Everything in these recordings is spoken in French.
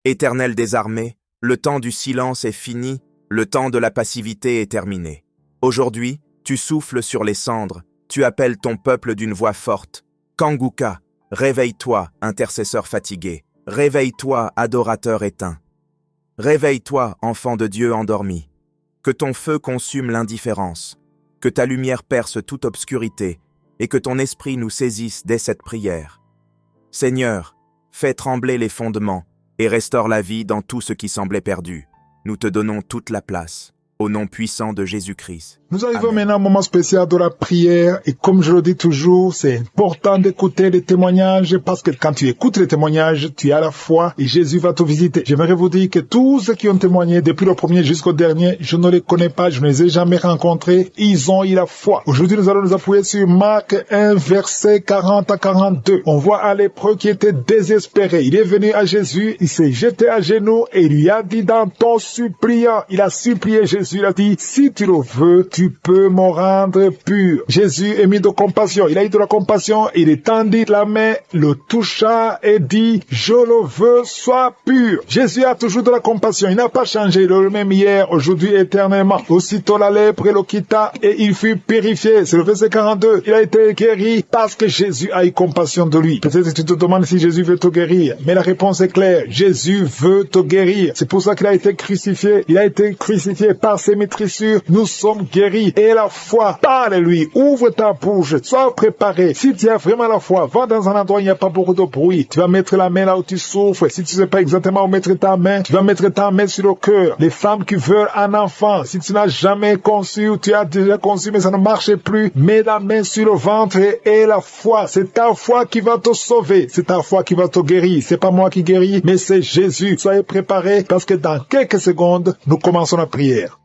Éternel des armées, le temps du silence est fini, le temps de la passivité est terminé. Aujourd'hui, tu souffles sur les cendres, tu appelles ton peuple d'une voix forte. Kanguka, réveille-toi, intercesseur fatigué. Réveille-toi, adorateur éteint. Réveille-toi, enfant de Dieu endormi. Que ton feu consume l'indifférence, que ta lumière perce toute obscurité, et que ton esprit nous saisisse dès cette prière. Seigneur, fais trembler les fondements, et restaure la vie dans tout ce qui semblait perdu. Nous te donnons toute la place, au nom puissant de Jésus-Christ. Nous arrivons maintenant au moment spécial de la prière et comme je le dis toujours, c'est important d'écouter les témoignages parce que quand tu écoutes les témoignages, tu as la foi et Jésus va te visiter. J'aimerais vous dire que tous ceux qui ont témoigné depuis le premier jusqu'au dernier, je ne les connais pas, je ne les ai jamais rencontrés, ils ont eu la foi. Aujourd'hui, nous allons nous appuyer sur Marc 1, verset 40 à 42. On voit un lépreux qui était désespéré. Il est venu à Jésus, il s'est jeté à genoux et il lui a dit dans ton suppliant, il a supplié Jésus, il a dit, si tu le veux, tu peux me rendre pur. Jésus est mis de compassion. Il a eu de la compassion. Il étendit la main, le toucha et dit, je le veux, sois pur. Jésus a toujours de la compassion. Il n'a pas changé. Il est le même hier, aujourd'hui, éternellement. Aussitôt la lèpre le quitta et il fut purifié. C'est le verset 42. Il a été guéri parce que Jésus a eu compassion de lui. Peut-être que tu te demandes si Jésus veut te guérir. Mais la réponse est claire. Jésus veut te guérir. C'est pour ça qu'il a été crucifié. Il a été crucifié par ses métrissures. Nous sommes guéris. Et la foi, parle-lui, ouvre ta bouche, sois préparé. Si tu as vraiment la foi, va dans un endroit où il n'y a pas beaucoup de bruit. Tu vas mettre la main là où tu souffres. Si tu ne sais pas exactement où mettre ta main, tu vas mettre ta main sur le cœur. Les femmes qui veulent un enfant, si tu n'as jamais conçu ou tu as déjà conçu mais ça ne marche plus, mets la main sur le ventre et la foi. C'est ta foi qui va te sauver. C'est ta foi qui va te guérir. C'est pas moi qui guéris, mais c'est Jésus. Soyez préparés parce que dans quelques secondes, nous commençons la prière.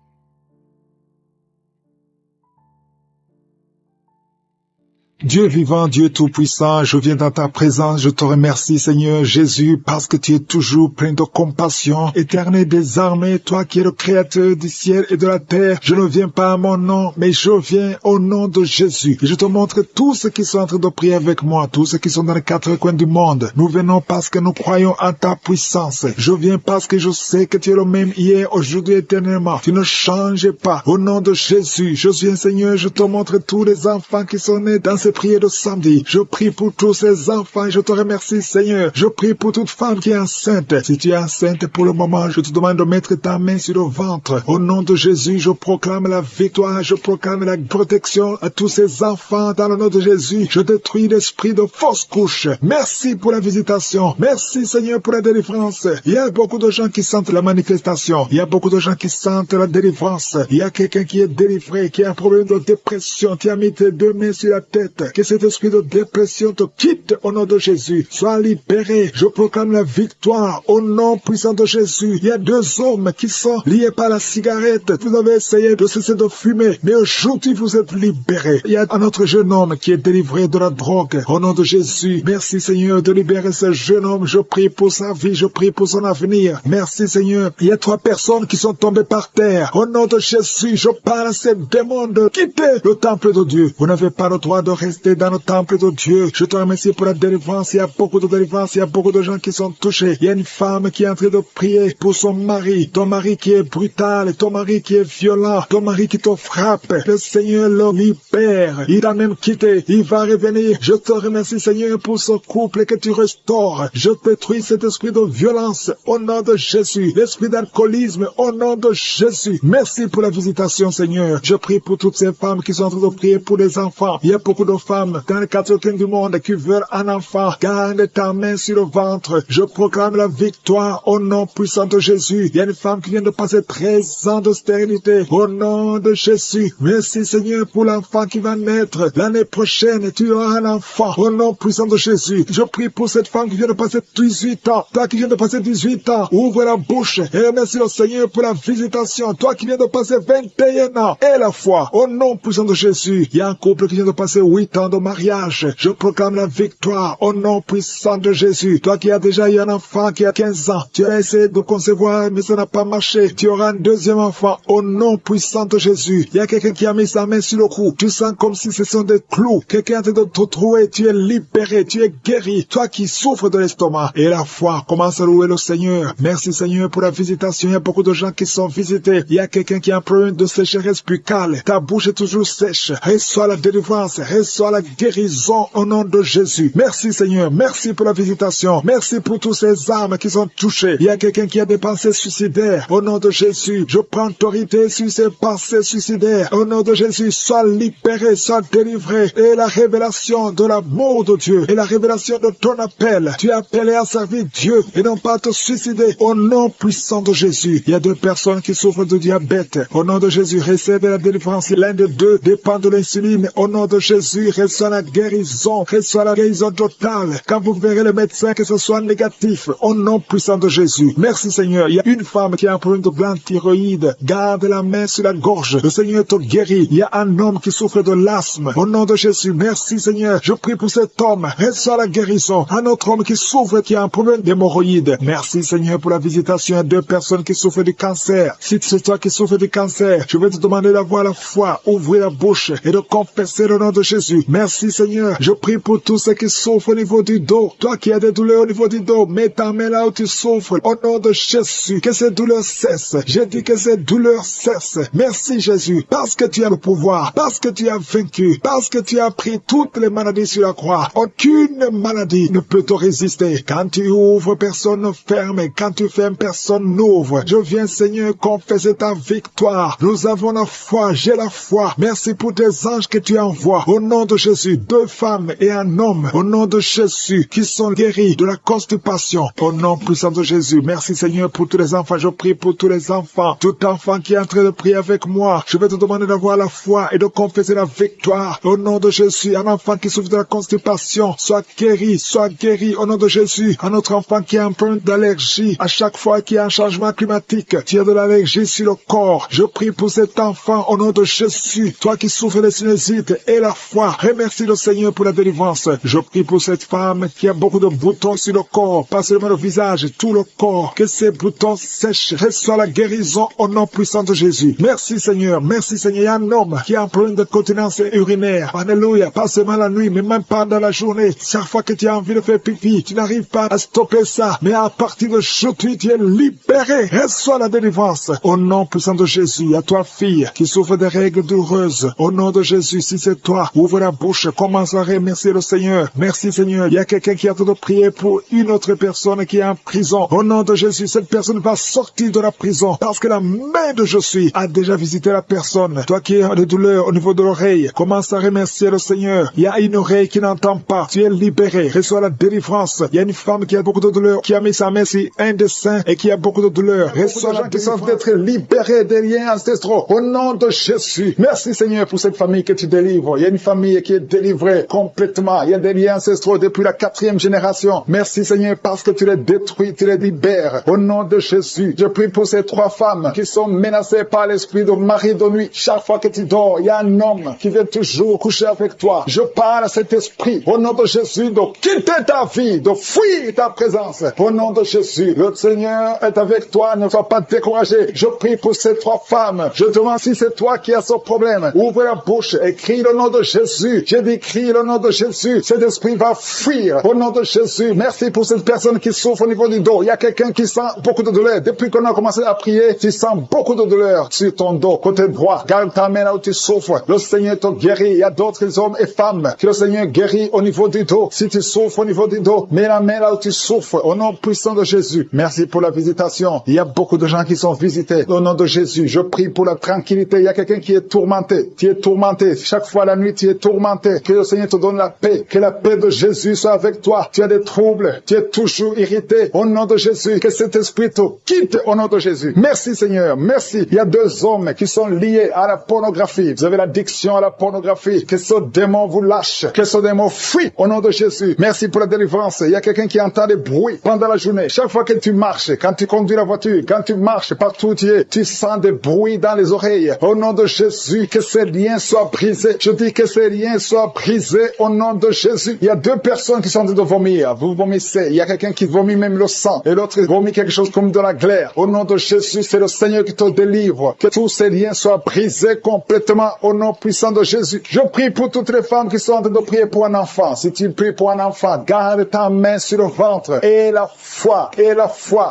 Dieu vivant, Dieu tout-puissant, je viens dans ta présence, je te remercie Seigneur Jésus parce que tu es toujours plein de compassion. Éternel des armées, toi qui es le créateur du ciel et de la terre, je ne viens pas à mon nom, mais je viens au nom de Jésus. Et je te montre tous ceux qui sont en train de prier avec moi, tous ceux qui sont dans les quatre coins du monde. Nous venons parce que nous croyons en ta puissance. Je viens parce que je sais que tu es le même hier, aujourd'hui, éternellement. Tu ne changes pas. Au nom de Jésus, je viens Seigneur, je te montre tous les enfants qui sont nés dans ces prières de samedi. Je prie pour tous ces enfants et je te remercie Seigneur. Je prie pour toute femme qui est enceinte. Si tu es enceinte pour le moment, je te demande de mettre ta main sur le ventre. Au nom de Jésus, je proclame la victoire, je proclame la protection à tous ces enfants dans le nom de Jésus. Je détruis l'esprit de fausse couche. Merci pour la visitation. Merci Seigneur pour la délivrance. Il y a beaucoup de gens qui sentent la manifestation. Il y a beaucoup de gens qui sentent la délivrance. Il y a quelqu'un qui est délivré, qui a un problème de dépression. Tu as mis tes deux mains sur la tête. Que cet esprit de dépression te quitte au nom de Jésus. Sois libéré. Je proclame la victoire au nom puissant de Jésus. Il y a deux hommes qui sont liés par la cigarette. Vous avez essayé de cesser de fumer, mais aujourd'hui vous êtes libérés. Il y a un autre jeune homme qui est délivré de la drogue. Au nom de Jésus, merci Seigneur de libérer ce jeune homme. Je prie pour sa vie, je prie pour son avenir. Merci Seigneur. Il y a 3 personnes qui sont tombées par terre. Au nom de Jésus, je parle à ces démons de quitter le temple de Dieu. Vous n'avez pas le droit de rester dans le temple de Dieu. Je te remercie pour la délivrance. Il y a beaucoup de délivrance. Il y a beaucoup de gens qui sont touchés. Il y a une femme qui est en train de prier pour son mari. Ton mari qui est brutal. Ton mari qui est violent. Ton mari qui te frappe. Le Seigneur le libère. Il a même quitté. Il va revenir. Je te remercie Seigneur pour ce couple que tu restaures. Je détruis cet esprit de violence au nom de Jésus. L'esprit d'alcoolisme au nom de Jésus. Merci pour la visitation Seigneur. Je prie pour toutes ces femmes qui sont en train de prier pour les enfants. Il y a beaucoup de femmes dans les 4 coins du monde qui veulent un enfant. Garde ta main sur le ventre. Je proclame la victoire au nom puissant de Jésus. Il y a une femme qui vient de passer 13 ans de stérilité. Au nom de Jésus. Merci Seigneur pour l'enfant qui va naître. L'année prochaine, tu auras un enfant. Au nom puissant de Jésus. Je prie pour cette femme qui vient de passer 18 ans. Toi qui viens de passer 18 ans, ouvre la bouche et remercie le Seigneur pour la visitation. Toi qui viens de passer 21 ans et la foi. Au nom puissant de Jésus. Il y a un couple qui vient de passer 8 8 ans de mariage. Je proclame la victoire au nom puissant de Jésus. Toi qui as déjà eu un enfant qui a 15 ans, tu as essayé de concevoir, mais ça n'a pas marché. Tu auras un deuxième enfant au nom puissant de Jésus. Il y a quelqu'un qui a mis sa main sur le cou. Tu sens comme si ce sont des clous. Quelqu'un te trouver. Tu es libéré. Tu es guéri. Toi qui souffres de l'estomac. Et la foi, commence à louer le Seigneur. Merci Seigneur pour la visitation. Il y a beaucoup de gens qui sont visités. Il y a quelqu'un qui a un problème de sécheresse buccale. Ta bouche est toujours sèche. Reçois la délivrance. Reçois la guérison au nom de Jésus. Merci Seigneur. Merci pour la visitation. Merci pour tous ces âmes qui sont touchées. Il y a quelqu'un qui a des pensées suicidaires. Au nom de Jésus, je prends autorité sur ces pensées suicidaires. Au nom de Jésus, sois libéré, sois délivré. Et la révélation de l'amour de Dieu et la révélation de ton appel. Tu es appelé à servir Dieu et non pas à te suicider. Au nom puissant de Jésus, il y a 2 personnes qui souffrent de diabète. Au nom de Jésus, recevez la délivrance. L'un de 2 dépend de l'insuline. Au nom de Jésus, reçois la guérison. Reçois la guérison totale. Quand vous verrez le médecin, que ce soit négatif. Au nom puissant de Jésus. Merci Seigneur. Il y a une femme qui a un problème de glande thyroïde. Garde la main sur la gorge. Le Seigneur te guérit. Il y a un homme qui souffre de l'asthme. Au nom de Jésus, merci Seigneur. Je prie pour cet homme. Reçois la guérison. Un autre homme qui souffre, qui a un problème d'hémorroïde. Merci Seigneur pour la visitation à 2 personnes qui souffrent du cancer. Si c'est toi qui souffres du cancer, je vais te demander d'avoir la foi, ouvrir la bouche et de confesser le nom de Jésus. Merci Seigneur. Je prie pour tous ceux qui souffrent au niveau du dos. Toi qui as des douleurs au niveau du dos, mets ta main là où tu souffres. Au nom de Jésus, que ces douleurs cessent. J'ai dit que ces douleurs cessent. Merci Jésus, parce que tu as le pouvoir, parce que tu as vaincu, parce que tu as pris toutes les maladies sur la croix. Aucune maladie ne peut te résister. Quand tu ouvres, personne ne ferme. Quand tu fermes, personne n'ouvre. Je viens Seigneur confesser ta victoire. Nous avons la foi, j'ai la foi. Merci pour tes anges que tu envoies. Au nom de Jésus, 2 femmes et un homme. Au nom de Jésus, qui sont guéris de la constipation. Au nom puissant de Jésus. Merci Seigneur pour tous les enfants. Je prie pour tous les enfants. Tout enfant qui est en train de prier avec moi. Je vais te demander d'avoir la foi et de confesser la victoire. Au nom de Jésus, un enfant qui souffre de la constipation, soit guéri au nom de Jésus. Un autre enfant qui a un problème d'allergie, à chaque fois qu'il y a un changement climatique, tu as de l'allergie sur le corps. Je prie pour cet enfant au nom de Jésus. Toi qui souffres de sinusite et la foi, remercie le Seigneur pour la délivrance. Je prie pour cette femme qui a beaucoup de boutons sur le corps, pas seulement le visage, tout le corps, que ces boutons sèchent. Reçois la guérison au nom puissant de Jésus. Merci Seigneur, merci Seigneur. Il y a un homme qui a un problème de continence urinaire. Alléluia, pas seulement la nuit, mais même pendant la journée. Chaque fois que tu as envie de faire pipi, tu n'arrives pas à stopper ça. Mais à partir de aujourd'hui, tu es libéré. Reçois la délivrance. Au nom puissant de Jésus, à toi fille qui souffre des règles douloureuses. Au nom de Jésus, si c'est toi, ouvre la bouche, commence à remercier le Seigneur. Merci Seigneur. Il y a quelqu'un qui a de prier pour une autre personne qui est en prison. Au nom de Jésus, cette personne va sortir de la prison parce que la main de Je suis a déjà visité la personne. Toi qui as des douleurs au niveau de l'oreille, commence à remercier le Seigneur. Il y a une oreille qui n'entend pas. Tu es libéré. Reçois la délivrance. Il y a une femme qui a beaucoup de douleurs, qui a mis sa main sur un des seins et qui a beaucoup de douleurs. Reçois la délivrance d'être libéré des liens ancestraux. Au nom de Jésus. Merci Seigneur pour cette famille que tu délivres. Il y a une famille qui est délivrée complètement. Il y a des liens ancestraux depuis la 4e génération. Merci Seigneur parce que tu les détruis, tu les libères. Au nom de Jésus. Je prie pour ces 3 femmes qui sont menacées par l'esprit de mari de nuit. Chaque fois que tu dors, il y a un homme qui vient toujours coucher avec toi. Je parle à cet esprit. Au nom de Jésus, de quitter ta vie, de fuir ta présence. Au nom de Jésus, le Seigneur est avec toi. Ne sois pas découragé. Je prie pour ces 3 femmes. Je demande si c'est toi qui as ce problème. Ouvre la bouche et crie le nom de Jésus. J'ai dit crie le nom de Jésus. Cet esprit va fuir. Au nom de Jésus. Merci pour cette personne qui souffre au niveau du dos. Il y a quelqu'un qui sent beaucoup de douleur. Depuis qu'on a commencé à prier, tu sens beaucoup de douleur sur ton dos, côté droit. Garde ta main là où tu souffres. Le Seigneur te guérit. Il y a d'autres hommes et femmes que le Seigneur guérit au niveau du dos. Si tu souffres au niveau du dos, mets la main là où tu souffres. Au nom puissant de Jésus. Merci pour la visitation. Il y a beaucoup de gens qui sont visités. Au nom de Jésus, je prie pour la tranquillité. Il y a quelqu'un qui est tourmenté. Tu es tourmenté. Chaque fois la nuit, tu es tourmenté. Que le Seigneur te donne la paix. Que la paix de Jésus soit avec toi. Tu as des troubles. Tu es toujours irrité. Au nom de Jésus, que cet esprit te quitte au nom de Jésus. Merci Seigneur. Merci. Il y a 2 hommes qui sont liés à la pornographie. Vous avez l'addiction à la pornographie. Que ce démon vous lâche. Que ce démon fuit au nom de Jésus. Merci pour la délivrance. Il y a quelqu'un qui entend des bruits pendant la journée. Chaque fois que tu marches, quand tu conduis la voiture, quand tu marches partout où tu es, tu sens des bruits dans les oreilles. Au nom de Jésus, que ces liens soient brisés. Je dis que ces liens soient brisés au nom de Jésus. Il y a deux personnes qui sont en train de vomir. Vous vomissez. Il y a quelqu'un qui vomit même le sang. Et l'autre vomit quelque chose comme de la glaire. Au nom de Jésus, c'est le Seigneur qui te délivre. Que tous ces liens soient brisés complètement au nom puissant de Jésus. Je prie pour toutes les femmes qui sont en train de prier pour un enfant. Si tu pries pour un enfant, garde ta main sur le ventre. Et la foi.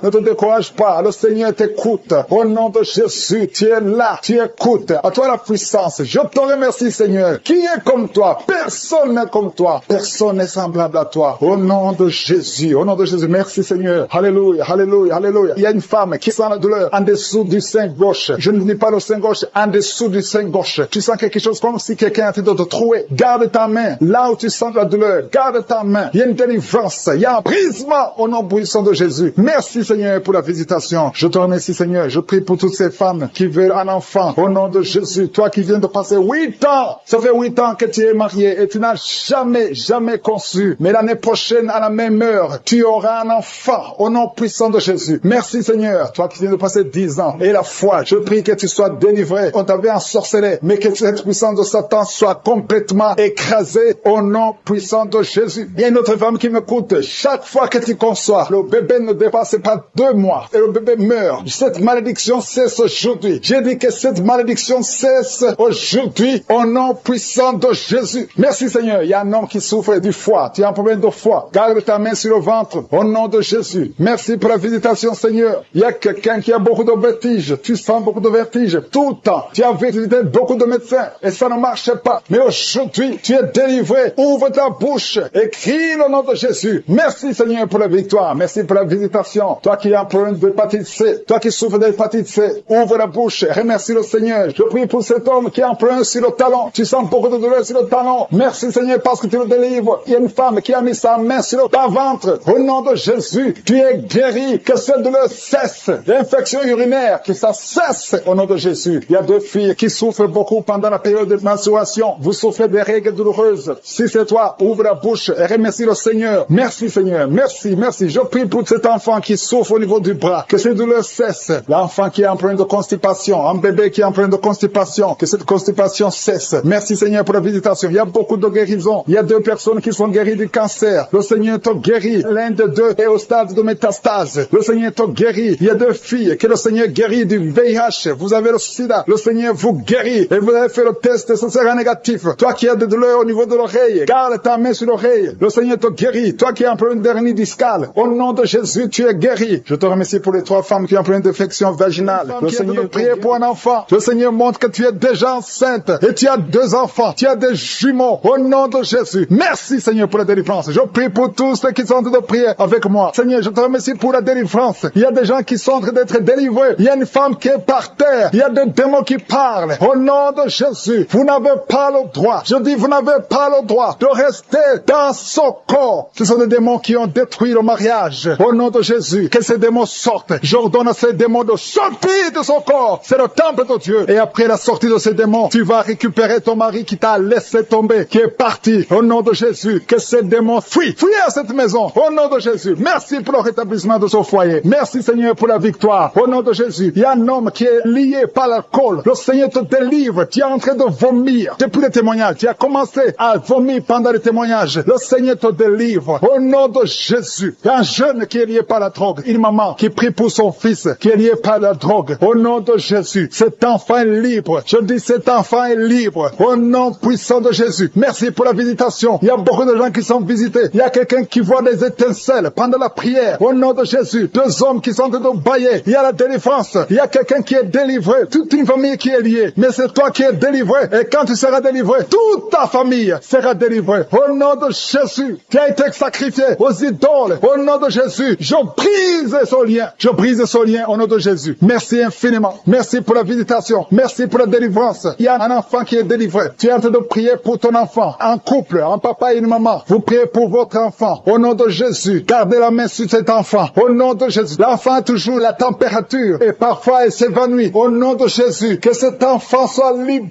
Ne te décourage pas. Le Seigneur t'écoute. Au nom de Jésus, tu es là. Tu écoutes. À toi la puissance. Je te remercie, Seigneur. Qui est comme toi? Personne n'est comme toi. Personne n'est semblable à toi. Au nom de Jésus. Au nom de Jésus. Merci, Seigneur. Alléluia. Alléluia. Alléluia. Il y a une femme qui sent la douleur en dessous du sein gauche. Je ne dis pas le sein gauche, en dessous du sein gauche. Tu sens quelque chose comme si quelqu'un était de te trouver. Garde ta main. Là où tu sens la douleur, garde ta main. Il y a une délivrance. Il y a un brisement au nom puissant de Jésus. Merci, Seigneur, pour la visitation. Je te remercie, Seigneur. Je prie pour toutes ces femmes qui veulent un enfant. Au nom de Jésus. Toi qui viens de passer 8 ans. Ça fait 8 ans que tu es marié et tu n'as jamais conçu. Mais l'année prochaine, à la même heure, tu auras un enfant. Au nom puissant de Jésus. Merci, Seigneur. Toi qui viens de passer 10 ans. Et la foi, je prie que tu sois délivré. On t'avait ensorcelé. Mais que cette puissance de Satan soit complètement écrasée. Au nom puissant de Jésus. Il y a une autre femme qui m'écoute. Chaque fois que tu conçois, le bébé ne dépasse pas 2 mois. Et le bébé meurt. Cette malédiction cesse aujourd'hui. J'ai dit que cette malédiction cesse aujourd'hui. Au nom puissant de Jésus. Merci, Seigneur. Il y a un homme qui souffre du foie. Tu as un problème de foie. Garde ta main sur le ventre. Au nom de Jésus. Merci pour la visitation, Seigneur. Il y a quelqu'un qui a beaucoup de vertiges. Tu sens beaucoup de vertiges tout le temps. Tu as visité beaucoup de médecins et ça ne marche pas. Mais aujourd'hui, tu es délivré. Ouvre ta bouche et crie le nom de Jésus. Merci, Seigneur, pour la victoire. Merci pour la visitation. Toi qui as un problème d'hépatite C. Toi qui souffres d'hépatite C. Ouvre la bouche. Remercie le Seigneur. Je prie pour cet homme qui a un problème sur le talon. Tu sens beaucoup de douleur sur le talon. Merci, Seigneur, parce que tu le délivres. Il y a une femme qui a mis sa main sur ton ventre. Au nom de Jésus, tu es guéri. Que cette douleur cesse. L'infection urinaire, que ça cesse au nom de Jésus. Il y a 2 filles qui souffrent beaucoup pendant la période de menstruation. Vous souffrez des règles douloureuses. Si c'est toi, ouvre la bouche et remercie le Seigneur. Merci, Seigneur. Merci. Je prie pour cet enfant qui souffre au niveau du bras. Que cette douleur cesse. L'enfant qui est en train de constipation. Un bébé qui est en train de constipation. Que cette constipation cesse. Merci, Seigneur, pour la visitation. Il y a beaucoup de guérisons. Il y a 2 personnes qui sont guéries du cancer. Le Seigneur te guérit. L'un de 2 est au stade de métastase. Le Seigneur te guérit. Il y a 2 filles que le Seigneur guérit du VIH. Vous avez le sida. Le Seigneur vous guérit. Et vous avez fait le test et ce sera négatif. Toi qui as des douleurs au niveau de l'oreille, garde ta main sur l'oreille. Le Seigneur te guérit. Toi qui as un problème d'hernie discale, au nom de Jésus, tu es guéri. Je te remercie pour les 3 femmes qui ont un problème d'infection vaginale. Le Seigneur prie pour un enfant. Le Seigneur montre que tu es déjà enceinte et tu as 2 enfants. Tu as des jumeaux. Au nom de Jésus. Merci, Seigneur, pour la délivrance. Je prie pour tous ceux qui sont en train de prier avec moi. Seigneur, je te remercie pour la délivrance. Il y a des gens qui sont en train d'être délivrés. Il y a une femme qui est par terre. Il y a des démons qui parlent. Au nom de Jésus, vous n'avez pas le droit. Je dis, vous n'avez pas le droit de rester dans son corps. Ce sont des démons qui ont détruit le mariage. Au nom de Jésus, que ces démons sortent. J'ordonne à ces démons de sortir de son corps. C'est le temple de Dieu. Et après la sortie de ces démons, tu vas récupérer ton mari qui t'a laissé tomber, qui est parti. Au nom de Jésus, que ces démons fuient. Fuis à cette maison. Au nom de Jésus. Merci pour le rétablissement de son foyer. Merci, Seigneur, pour la victoire. Au nom de Jésus, il y a un homme qui est lié par l'alcool. Le Seigneur te délivre. Tu es en train de vomir. Depuis le témoignage, tu as commencé à vomir pendant le témoignage. Le Seigneur te délivre. Au nom de Jésus, il y a un jeune qui est lié par la drogue. Une maman qui prie pour son fils qui est lié par la drogue. Au nom de Jésus, cet enfant est libre. Je dis, cet enfant est libre. Au nom puissant de Jésus. Merci pour la visitation. Il y a beaucoup de gens qui sont visités. Il y a quelqu'un qui voit des étincelles pendant la prière. Au nom de Jésus, 2 hommes qui sont en train de bailler. Il y a la délivrance. Il y a quelqu'un qui est délivré. Toute une famille qui est liée. Mais c'est toi qui es délivré. Et quand tu seras délivré, toute ta famille sera délivrée. Au nom de Jésus, qui a été sacrifié aux idoles. Au nom de Jésus, je brise ce lien. Je brise ce lien au nom de Jésus. Merci infiniment. Merci pour la visitation. Merci pour la délivrance. Il y a un enfant qui est délivré. Tu es en train de prier pour ton enfant. Un couple, un papa et une maman. Vous priez pour votre enfant. Au nom de Jésus, gardez la main sur cet enfant. Au nom de Jésus. L'enfant a toujours la température et parfois il s'évanouit. Au nom de Jésus, que cet enfant soit libéré.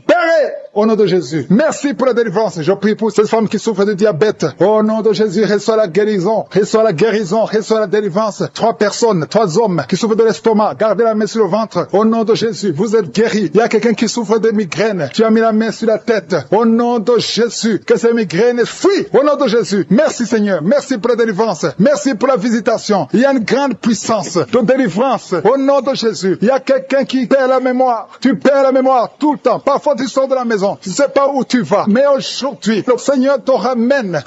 au nom de Jésus. Merci pour la délivrance. Je prie pour cette femme qui souffre de diabète. Au nom de Jésus, reçois la guérison, reçois la guérison, reçois la délivrance. 3 personnes, 3 hommes qui souffrent de l'estomac, gardez la main sur le ventre. Au nom de Jésus, vous êtes guéris. Il y a quelqu'un qui souffre de migraines. Tu as mis la main sur la tête. Au nom de Jésus, que ces migraines fuient. Au nom de Jésus. Merci Seigneur. Merci pour la délivrance. Merci pour la visitation. Il y a une grande puissance de délivrance. Au nom de Jésus. Il y a quelqu'un qui perd la mémoire. Tu perds la mémoire tout le temps. Parfois tu sors de la maison. Tu ne sais pas où tu vas. Mais aujourd'hui, le Seigneur te ramène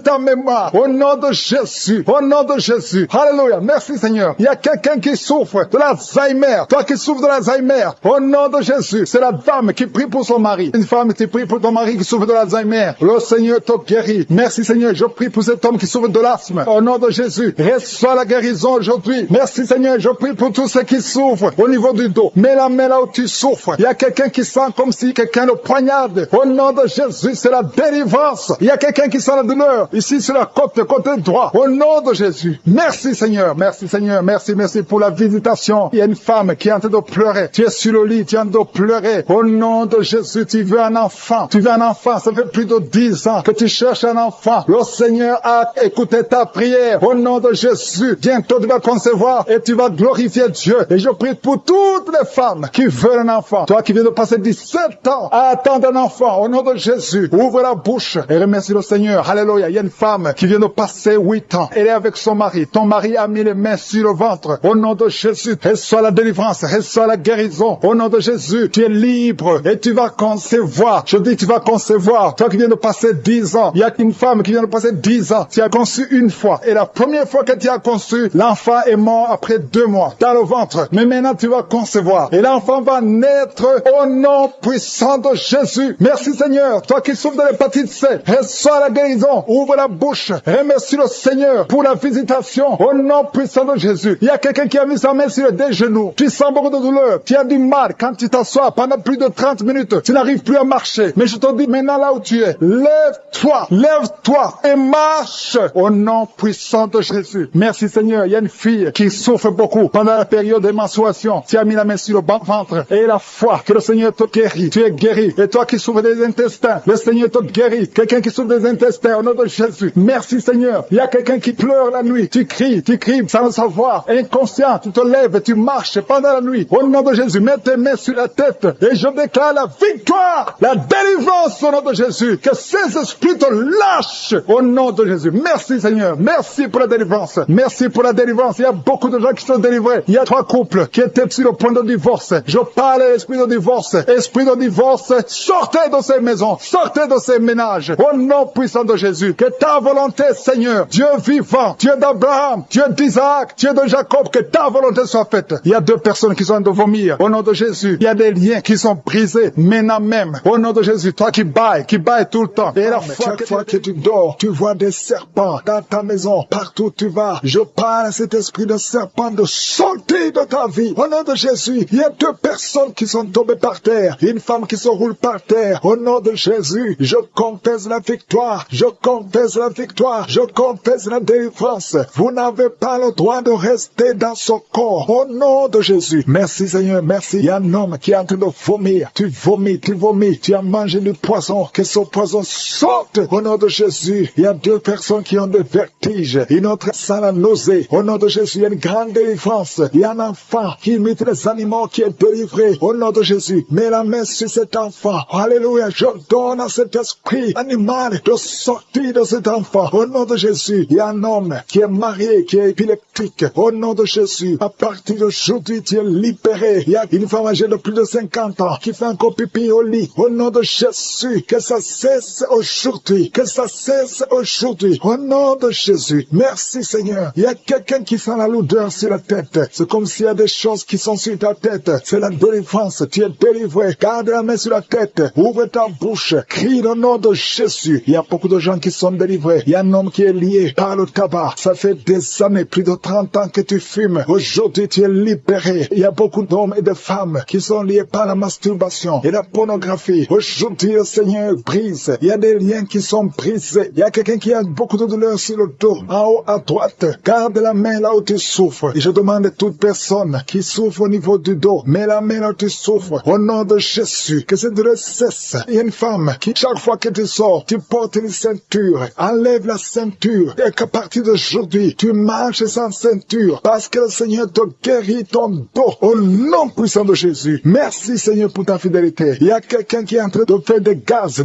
ta mémoire. Au nom de Jésus. Au nom de Jésus. Alléluia. Merci Seigneur. Il y a quelqu'un qui souffre de l'Alzheimer. Toi qui souffres de l'Alzheimer. Au nom de Jésus. C'est la dame qui prie pour son mari. Une femme qui prie pour ton mari qui souffre de l'Alzheimer. Le Seigneur te guérit. Merci Seigneur. Je prie pour cet homme qui souffre de l'asthme. Au nom de Jésus. Reçois la guérison aujourd'hui. Merci Seigneur. Je prie pour tous ceux qui souffrent au niveau du dos. Mets la main là où tu souffres. Il y a quelqu'un qui sent comme si quelqu'un le poignarde. Au nom de Jésus, c'est la délivrance. Il y a quelqu'un qui sent la douleur. Ici sur la côté droit. Au nom de Jésus. Merci Seigneur. Merci Seigneur. Merci pour la visitation. Il y a une femme qui est en train de pleurer. Tu es sur le lit. Tu es en train de pleurer. Au nom de Jésus, tu veux un enfant. Tu veux un enfant. Ça fait plus de 10 ans que tu cherches un enfant. Le Seigneur a écouté ta prière. Au nom de Jésus, bientôt tu vas concevoir et tu vas glorifier Dieu. Et je prie pour toutes les femmes qui veulent un enfant. Toi qui viens de passer 17 ans à attendre un enfant. Au nom de Jésus, ouvre la bouche et remercie le Seigneur. Alléluia. Il y a une femme qui vient de passer 8 ans. Elle est avec son mari. Ton mari a mis les mains sur le ventre. Au nom de Jésus, reçois la délivrance, reçois la guérison. Au nom de Jésus, tu es libre et tu vas concevoir. Je dis tu vas concevoir. Toi qui viens de passer 10 ans, il y a une femme qui vient de passer 10 ans. Tu as conçu une fois. Et la première fois que tu as conçu, l'enfant est mort après 2 mois dans le ventre. Mais maintenant tu vas concevoir. Et l'enfant va naître au nom puissant de Jésus. Merci Seigneur. Toi qui souffres de l'hépatite C, reçois la guérison. Ouvre la bouche. Remercie le Seigneur pour la visitation. Au nom puissant de Jésus. Il y a quelqu'un qui a mis sa main sur des genoux. Tu sens beaucoup de douleur. Tu as du mal quand tu t'assois pendant plus de 30 minutes. Tu n'arrives plus à marcher. Mais je te dis maintenant là où tu es, lève-toi et marche au nom puissant de Jésus. Merci Seigneur. Il y a une fille qui souffre beaucoup pendant la période de menstruation. Tu as mis la main sur le ventre et la foi que le Seigneur te guérit. Tu es guéri. Et toi qui souffres des intestins, le Seigneur te guérit. Quelqu'un qui souffre des intestins au nom de Jésus. Merci Seigneur. Il y a quelqu'un qui pleure la nuit. Tu cries sans le savoir. Inconscient, tu te lèves et tu marches pendant la nuit. Au nom de Jésus, mets tes mains sur la tête et je déclare la victoire, la délivrance au nom de Jésus. Que ces esprits te lâchent au nom de Jésus. Merci Seigneur. Merci pour la délivrance. Merci pour la délivrance. Il y a beaucoup de gens qui sont délivrés. Il y a 3 couples qui étaient sur le point de divorce. Je parle à l'esprit de divorce. Esprit de divorce, sortez de ces maisons. Sortez de ces ménages. Au nom puissant de Jésus. Que ta volonté, Seigneur, Dieu vivant, Dieu d'Abraham, Dieu d'Isaac, Dieu de Jacob, que ta volonté soit faite. Il y a 2 personnes qui sont en train de vomir. Au nom de Jésus, il y a des liens qui sont brisés maintenant même. Au nom de Jésus, toi qui bailles tout le temps. Et la fois que tu dors, tu vois des serpents dans ta maison, partout où tu vas. Je parle à cet esprit de serpent de sortir de ta vie. Au nom de Jésus, il y a 2 personnes qui sont tombées par terre. Une femme qui se roule par terre. Au nom de Jésus, je confesse la victoire. Je confesse la victoire. Je confesse la délivrance. Vous n'avez pas le droit de rester dans son corps. Au nom de Jésus. Merci Seigneur, merci. Il y a un homme qui est en train de vomir. Tu vomis. Tu as mangé du poison. Que ce poison sorte. Au nom de Jésus. Il y a 2 personnes qui ont des vertiges. Une autre sent la nausée. Au nom de Jésus, il y a une grande délivrance. Il y a un enfant qui imite les animaux qui est délivré. Au nom de Jésus. Mets la main sur cet enfant. Alléluia. Je donne à cet esprit animal de sortir de cet enfant. Au nom de Jésus. Il y a un homme qui est marié, qui est épileptique. Au nom de Jésus. À partir d'aujourd'hui, tu es libéré. Il y a une femme âgée de plus de 50 ans qui fait encore pipi au lit. Au nom de Jésus. Que ça cesse aujourd'hui. Que ça cesse aujourd'hui. Au nom de Jésus. Merci Seigneur. Il y a quelqu'un qui sent la lourdeur sur la tête. C'est comme s'il y a des choses qui sont sur ta tête. C'est la délivrance. Tu es délivré. Garde la main sur la tête. Ouvre ta bouche. Crie le nom de Jésus. Il y a beaucoup de gens qui sont délivrés. Il y a un homme qui est lié par le tabac. Ça fait des années, plus de 30 ans que tu fumes. Aujourd'hui, tu es libéré. Il y a beaucoup d'hommes et de femmes qui sont liés par la masturbation et la pornographie. Aujourd'hui, le Seigneur brise. Il y a des liens qui sont brisés. Il y a quelqu'un qui a beaucoup de douleur sur le dos. En haut à droite, garde la main là où tu souffres. Et je demande à toute personne qui souffre au niveau du dos, mets la main là où tu souffres. Au nom de Jésus, que cette douleur douleur cesse. Il y a une femme qui, chaque fois que tu sors, tu portes une ceinture. Enlève la ceinture. Et qu'à partir d'aujourd'hui, tu marches sans ceinture. Parce que le Seigneur te guérit ton dos. Au nom puissant de Jésus. Merci Seigneur pour ta fidélité. Il y a quelqu'un qui est en train de faire des gaz.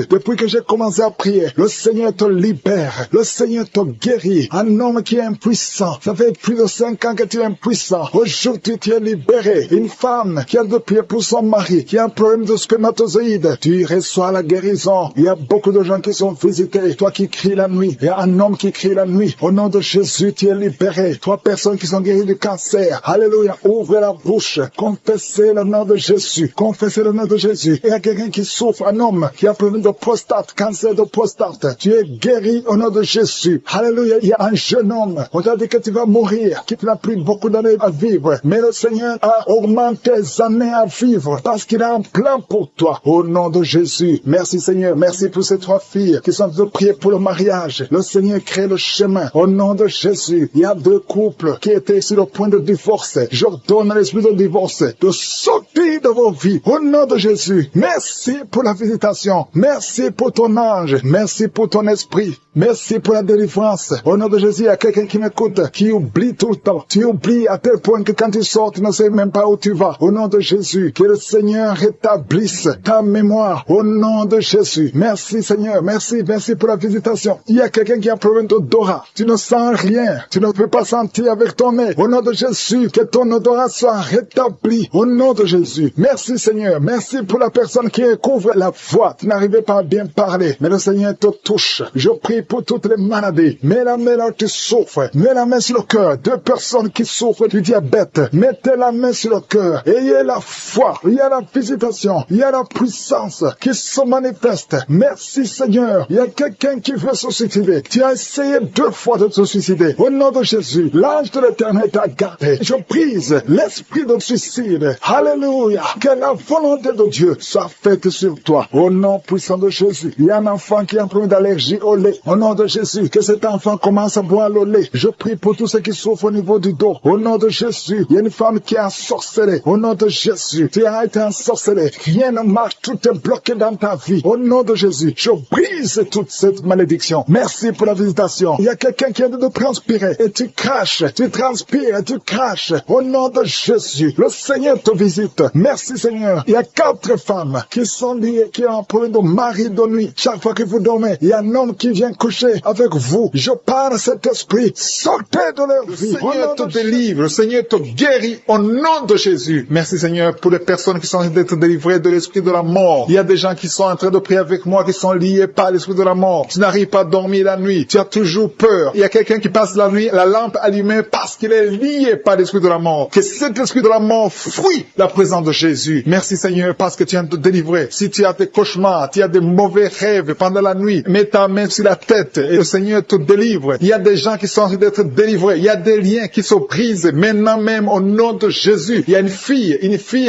Depuis que j'ai commencé à prier, le Seigneur te libère. Le Seigneur te guérit. Un homme qui est impuissant. Ça fait plus de 5 ans que tu es impuissant. Aujourd'hui, tu es libéré. Une femme qui a de prier pour son mari, qui a un problème de spermatozoïde. Tu reçois la guérison. Il y a beaucoup de gens qui sont visités. Toi qui cries la nuit. Il y a un homme qui crie la nuit. Au nom de Jésus, tu es libéré. 3 personnes qui sont guéries du cancer. Alléluia. Ouvrez la bouche. Confessez le nom de Jésus. Confessez le nom de Jésus. Il y a quelqu'un qui souffre, un homme qui a un problème de prostate, cancer de prostate. Tu es guéri au nom de Jésus. Alléluia. Il y a un jeune homme. On t'a dit que tu vas mourir, que tu n'as plus beaucoup d'années à vivre. Mais le Seigneur a augmenté tes années à vivre parce qu'il a un plan pour toi. Au nom de Jésus. Merci Seigneur. Merci pour ces 3 filles qui sont en train de prier pour le mariage. Le Seigneur crée le chemin. Au nom de Jésus. Il y a 2 couples qui étaient sur le point de divorce. J'ordonne à l'esprit de divorce de sortir de vos vies. Au nom de Jésus. Merci pour la visitation. Merci pour ton ange. Merci pour ton esprit. Merci pour la délivrance. Au nom de Jésus, il y a quelqu'un qui m'écoute, qui oublie tout le temps. Tu oublies à tel point que quand tu sors, tu ne sais même pas où tu vas. Au nom de Jésus, que le Seigneur rétablisse ta mémoire. Au nom de Jésus. Merci Seigneur. Merci pour la visitation. Il y a quelqu'un qui a un problème d'odorat. Tu ne sens rien. Tu ne peux pas sentir avec ton nez. Au nom de Jésus, que ton odorat soit rétabli. Au nom de Jésus. Merci Seigneur. Merci pour la personne qui couvre la voix. Tu n'arrivais pas à bien parler. Mais le Seigneur te touche. Je prie pour toutes les maladies. Mets la main là où tu souffres. Mets la main sur le cœur. 2 personnes qui souffrent du diabète. Mettez la main sur le cœur. Ayez la foi. Il y a la visitation. Il y a la puissance qui se manifeste. Merci Seigneur. Il y a quelqu'un qui veut se suicider. Tu as essayé 2 fois de te suicider. Au nom de Jésus, l'ange de l'Éternel t'a gardé. Je brise l'esprit de suicide. Alléluia. Que la volonté de Dieu soit faite sur toi. Au nom puissant de Jésus. Il y a un enfant qui a un problème d'allergie au lait. Au nom de Jésus, que cet enfant commence à boire le lait. Je prie pour tous ceux qui souffrent au niveau du dos. Au nom de Jésus, il y a une femme qui est ensorcelée. Au nom de Jésus, tu as été ensorcelée. Rien ne marche, tout est bloqué dans ta vie. Au nom de Jésus, je brise toute cette malédiction. Merci pour la visitation. Il y a quelqu'un qui a de transpirer et tu craches, tu transpires et tu craches. Au nom de Jésus, le Seigneur te visite. Merci Seigneur. Il y a 4 femmes qui sont liées, qui ont un problème de mari de nuit. Chaque fois que vous dormez, il y a un homme qui vient coucher avec vous. Je parle à cet esprit. Sortez de leur vie. Le Seigneur te délivre. Le Seigneur te guérit au nom de Jésus. Merci Seigneur pour les personnes qui sont en train d'être délivrées de l'esprit de la mort. Il y a des gens qui sont en train de prier avec moi, qui sont liés par l'esprit de la mort. Tu n'arrives pas à dormir la nuit. Tu as toujours peur. Il y a quelqu'un qui passe la nuit, la lampe allumée parce qu'il est lié par l'esprit de la mort. Que cet esprit de la mort fuit la présence de Jésus. Merci Seigneur parce que tu viens de te délivrer. Si tu as des cauchemars, tu as des mauvais rêves pendant la nuit, mets ta main sur la tête et le Seigneur te délivre. Il y a des gens qui sont en train d'être délivrés. Il y a des liens qui se brisent maintenant même au nom de Jésus. Il y a une fille